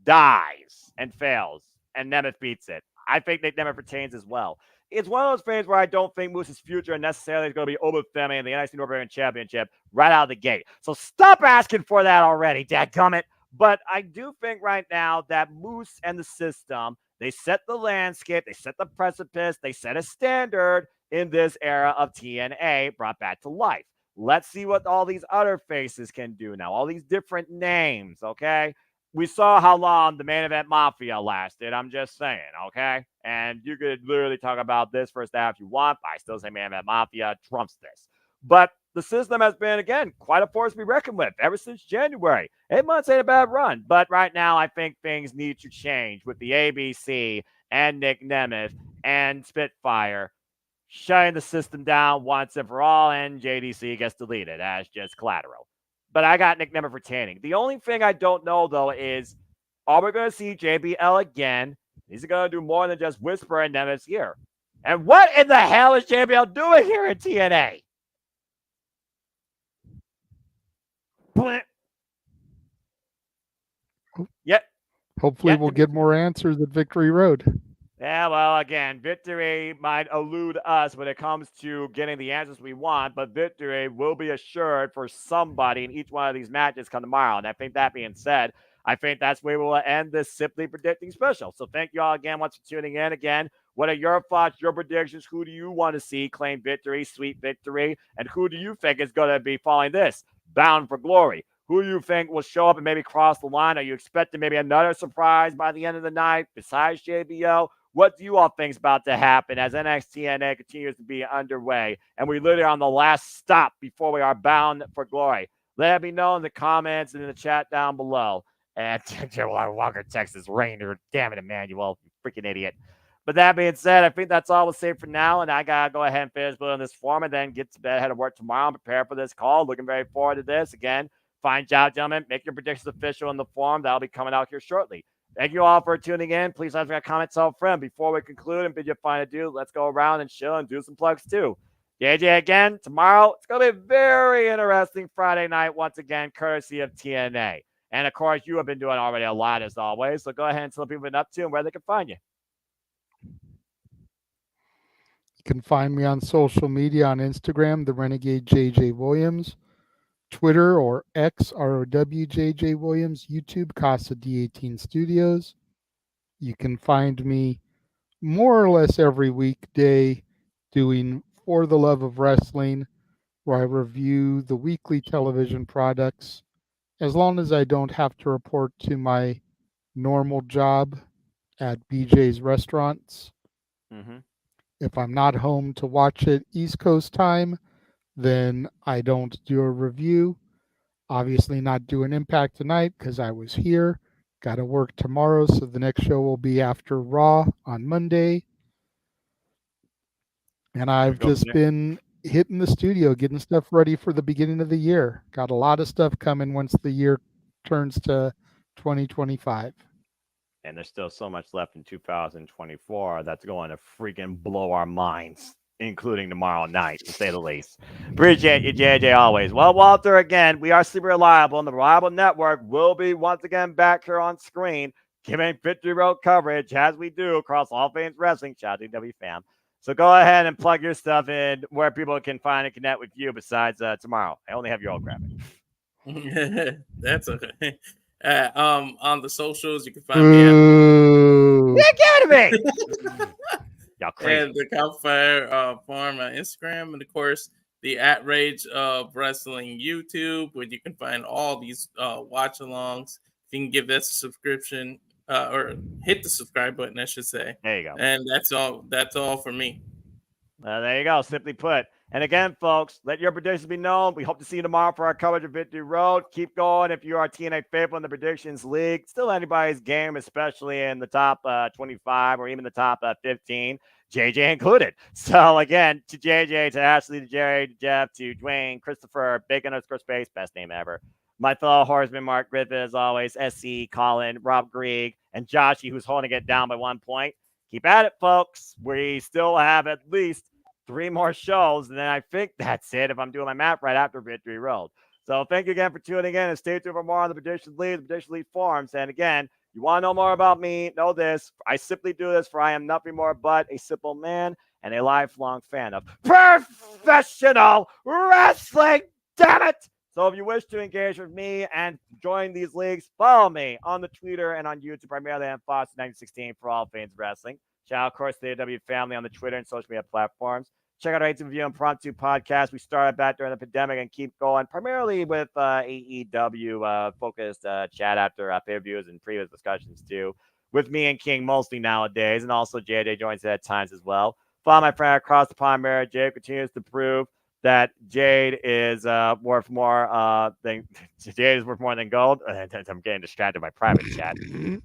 Speaker 1: dies and fails, and Nemeth beats it. I think Nick Nemeth retains as well. It's one of those things where I don't think Moose's future necessarily is going to be over Femi and the NXT North American Championship right out of the gate. So stop asking for that already, dadgummit. But I do think right now that Moose and the system, they set the landscape, they set the precipice, they set a standard in this era of TNA brought back to life. Let's see what all these other faces can do now, all these different names, okay? We saw how long the main event mafia lasted. I'm just saying, okay? And you could literally talk about this first half if you want, but I still say main event mafia trumps this. But the system has been, again, quite a force to be reckoned with ever since January. 8 months ain't a bad run, but right now I think things need to change with the ABC and Nick Nemeth and Spitfire shutting the system down once and for all, and JDC gets deleted as just collateral. But I got Nick Nemeth retaining. The only thing I don't know, though, is are we going to see JBL again? Is he going to do more than just whisper in Nemeth's ear? And what in the hell is JBL doing here in TNA? Yep.
Speaker 2: Hopefully we'll get more answers at Victory Road.
Speaker 1: Yeah, well, again, victory might elude us when it comes to getting the answers we want, but victory will be assured for somebody in each one of these matches come tomorrow. And I think that being said, I think that's where we'll end this Simply Predicting special. So thank you all again once for tuning in. Again, what are your thoughts, your predictions? Who do you want to see claim victory, sweet victory? And who do you think is going to be following this, bound for glory? Who do you think will show up and maybe cross the line? Are you expecting maybe another surprise by the end of the night besides JBL? What do you all think is about to happen as NXT continues to be underway? And we're literally on the last stop before we are bound for glory. Let me know in the comments and in the chat down below. And Walker, Texas Ranger. Damn it, Emmanuel, you freaking idiot. But that being said, I think that's all we'll say for now. And I got to go ahead and finish building this form and then get to bed, head to work tomorrow and prepare for this call. Looking very forward to this. Again, fine job, gentlemen. Make your predictions official in the form. That'll be coming out here shortly. Thank you all for tuning in. Please leave a comment, tell a friend. Before we conclude and bid you fine adieu, let's go around and chill and do some plugs too. JJ again, tomorrow, it's going to be a very interesting Friday night once again, courtesy of TNA. And of course, you have been doing already a lot as always. So go ahead and tell people what you've been up to and where they can find you.
Speaker 2: You can find me on social media on Instagram, the Renegade JJ Williams. Twitter or X, ROWJJ Williams, YouTube, Casa D18 Studios. You can find me more or less every weekday doing For the Love of Wrestling, where I review the weekly television products, as long as I don't have to report to my normal job at BJ's Restaurants.
Speaker 1: Mm-hmm.
Speaker 2: If I'm not home to watch it East Coast time, then I don't do a review. Obviously not doing Impact tonight because I was here. Got to work tomorrow, so the next show will be after Raw on Monday. And I've just been hitting the studio, getting stuff ready for the beginning of the year. Got a lot of stuff coming once the year turns to 2025.
Speaker 1: And there's still so much left in 2024 that's going to freaking blow our minds, including tomorrow night, to say the least. Appreciate you, JJ, always. Well, Walter, again, we are super reliable, and the Reliable Network will be once again back here on screen, giving Victory Road coverage as we do across all things wrestling. Shout out to W fam. So go ahead and plug your stuff in where people can find and connect with you besides tomorrow. I only have your old graphic.
Speaker 3: That's okay. On the socials, you can find me
Speaker 1: at Get out of me! Y'all crazy.
Speaker 3: And the Campfire Farm on Instagram, and of course the At Rage of Wrestling YouTube, where you can find all these watch-alongs. You can give that subscription or hit the subscribe button, I should say.
Speaker 1: There you go.
Speaker 3: And that's all. That's all for me.
Speaker 1: There you go. Simply put, And again, folks, let your predictions be known. We hope to see you tomorrow for our coverage of Victory Road. Keep going if you are TNA faithful in the predictions league. Still anybody's game, especially in the top 25 or even the top 15. JJ included. So again, to JJ, to Ashley, to Jerry, to Jeff, to Dwayne, Christopher, Bacon_Space, best name ever. My fellow horseman, Mark Griffith, as always, SC, Colin, Rob Grieg, and Joshy, who's holding it down by 1 point. Keep at it, folks. We still have at least 3 more shows, and then I think that's it if I'm doing my math right after Victory Road. So thank you again for tuning in, and stay tuned for more on the Prediction League, the Prediction League forums. And again, you want to know more about me, know this. I simply do this for I am nothing more but a simple man and a lifelong fan of professional wrestling. Damn it! So if you wish to engage with me and join these leagues, follow me on the Twitter and on YouTube, primarily on Fox1916 for all things wrestling. Shout out, of course, to the AW family on the Twitter and social media platforms. Check out our AW Impromptu podcast. We started back during the pandemic and keep going, primarily with AEW focused chat after pay-per-views and previous discussions too, with me and King mostly nowadays, and also JJ joins at times as well. Follow my friend across the pond, Mary Jade, continues to prove that Jade is worth more than Jade is worth more than gold. I'm getting distracted by private chat.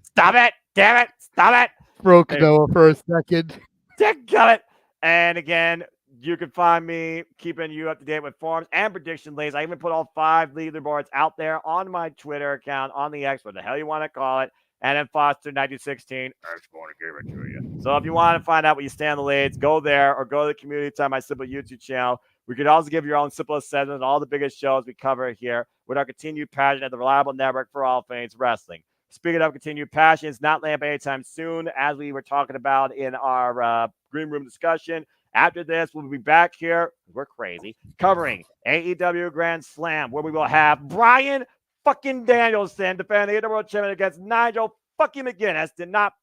Speaker 1: Stop it! Damn it! Stop it!
Speaker 2: Broke Noah for a second.
Speaker 1: Got it. And again, you can find me keeping you up to date with forums and prediction leagues. I even put all 5 leaderboards out there on my Twitter account, on the X, what the hell you want to call it. And then Foster1916, X going to give it to you. So if you want to find out what you stand in the leads, go there or go to the community tab, my simple YouTube channel. We could also give your own simple assessment on all the biggest shows we cover here with our continued passion at the reliable network for all things wrestling. Speaking of continued passion, it's not laying up anytime soon, as we were talking about in our green room discussion. After this, we'll be back here. We're crazy. Covering AEW Grand Slam, where we will have Brian fucking Danielson defending the World Champion against Nigel fucking McGuinness. Did not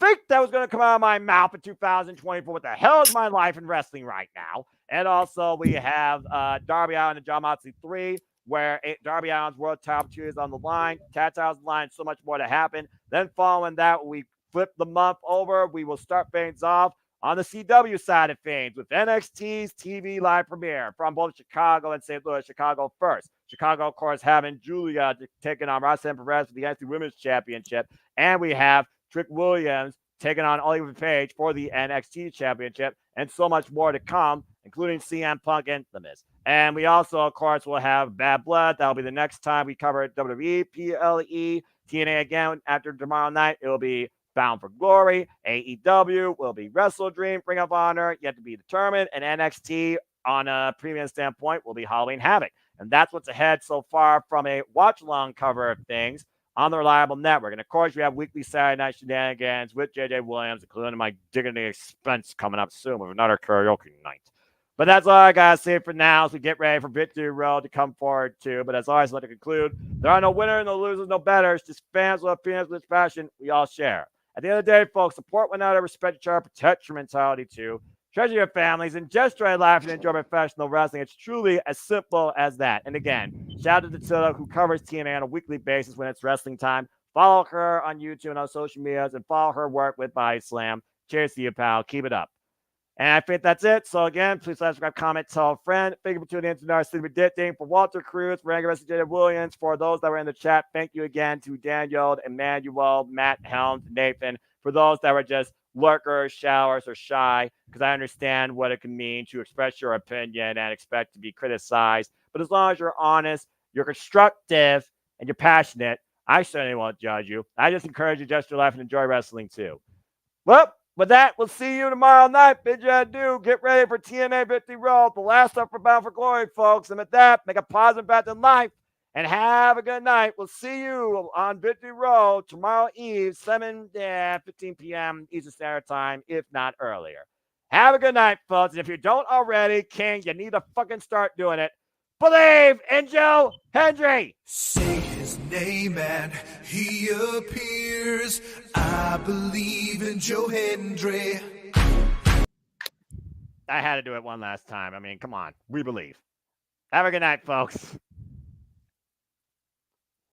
Speaker 1: think that was going to come out of my mouth in 2024. What the hell is my life in wrestling right now? And also, we have Darby Allin and John Moxley 3, where Darby Allin's world title is on the line, Tag titles on the line, so much more to happen. Then following that, we flip the month over. We will start things off on the CW side of things with NXT's TV live premiere from both Chicago and St. Louis. Chicago first. Chicago, of course, having Julia taking on Roxanne Perez for the NXT Women's Championship. And we have Trick Williams taking on Oliver Page for the NXT Championship. And so much more to come, including CM Punk and The Miz. And we also, of course, will have Bad Blood. That'll be the next time we cover WWE, PLE, TNA again. After tomorrow night, it'll be Bound for Glory. AEW will be Wrestle Dream, Ring of Honor, yet to be determined. And NXT, on a premium standpoint, will be Halloween Havoc. And that's what's ahead so far from a watch-along cover of things on the Reliable Network. And, of course, we have weekly Saturday night shenanigans with J.J. Williams, including my dignity expense coming up soon with another karaoke night. But that's all I got to say for now as we get ready for Victory Road to come forward too. But as always, I'd like to conclude, there are no winners, no losers, no betters, just fans with opinions with passion we all share. At the end of the day, folks, support one another, respect each other, protect your mentality too. Treasure your families, and just try to laugh and enjoy professional wrestling. It's truly as simple as that. And again, shout out to Tilla, who covers TNA on a weekly basis when it's wrestling time. Follow her on YouTube and on social medias, and follow her work with Body Slam. Cheers to you, pal. Keep it up. And I think that's it. So again, please subscribe, comment, tell a friend. Thank you for tuning in to our City Predicting. For Walter Cruz, for Rango J.J. Williams, for those that were in the chat, thank you again to Daniel, Emmanuel, Matt Helms, Nathan. For those that were just lurkers, showers, or shy, because I understand what it can mean to express your opinion and expect to be criticized. But as long as you're honest, you're constructive, and you're passionate, I certainly won't judge you. I just encourage you just to laugh and enjoy wrestling too. Well, with that, we'll see you tomorrow night. Bid you adieu. Get ready for TNA Victory Road, the last up for Bound for Glory, folks. And with that, make a positive impact in life and have a good night. We'll see you on Victory Road tomorrow Eve, 7:15 p.m. Eastern Standard Time, if not earlier. Have a good night, folks. And if you don't already, King, you need to fucking start doing it. Believe in Joe Hendry.
Speaker 4: Say his name and he appears. I believe in Joe Hendry.
Speaker 1: I had to do it one last time. I mean, come on. We believe. Have a good night, folks.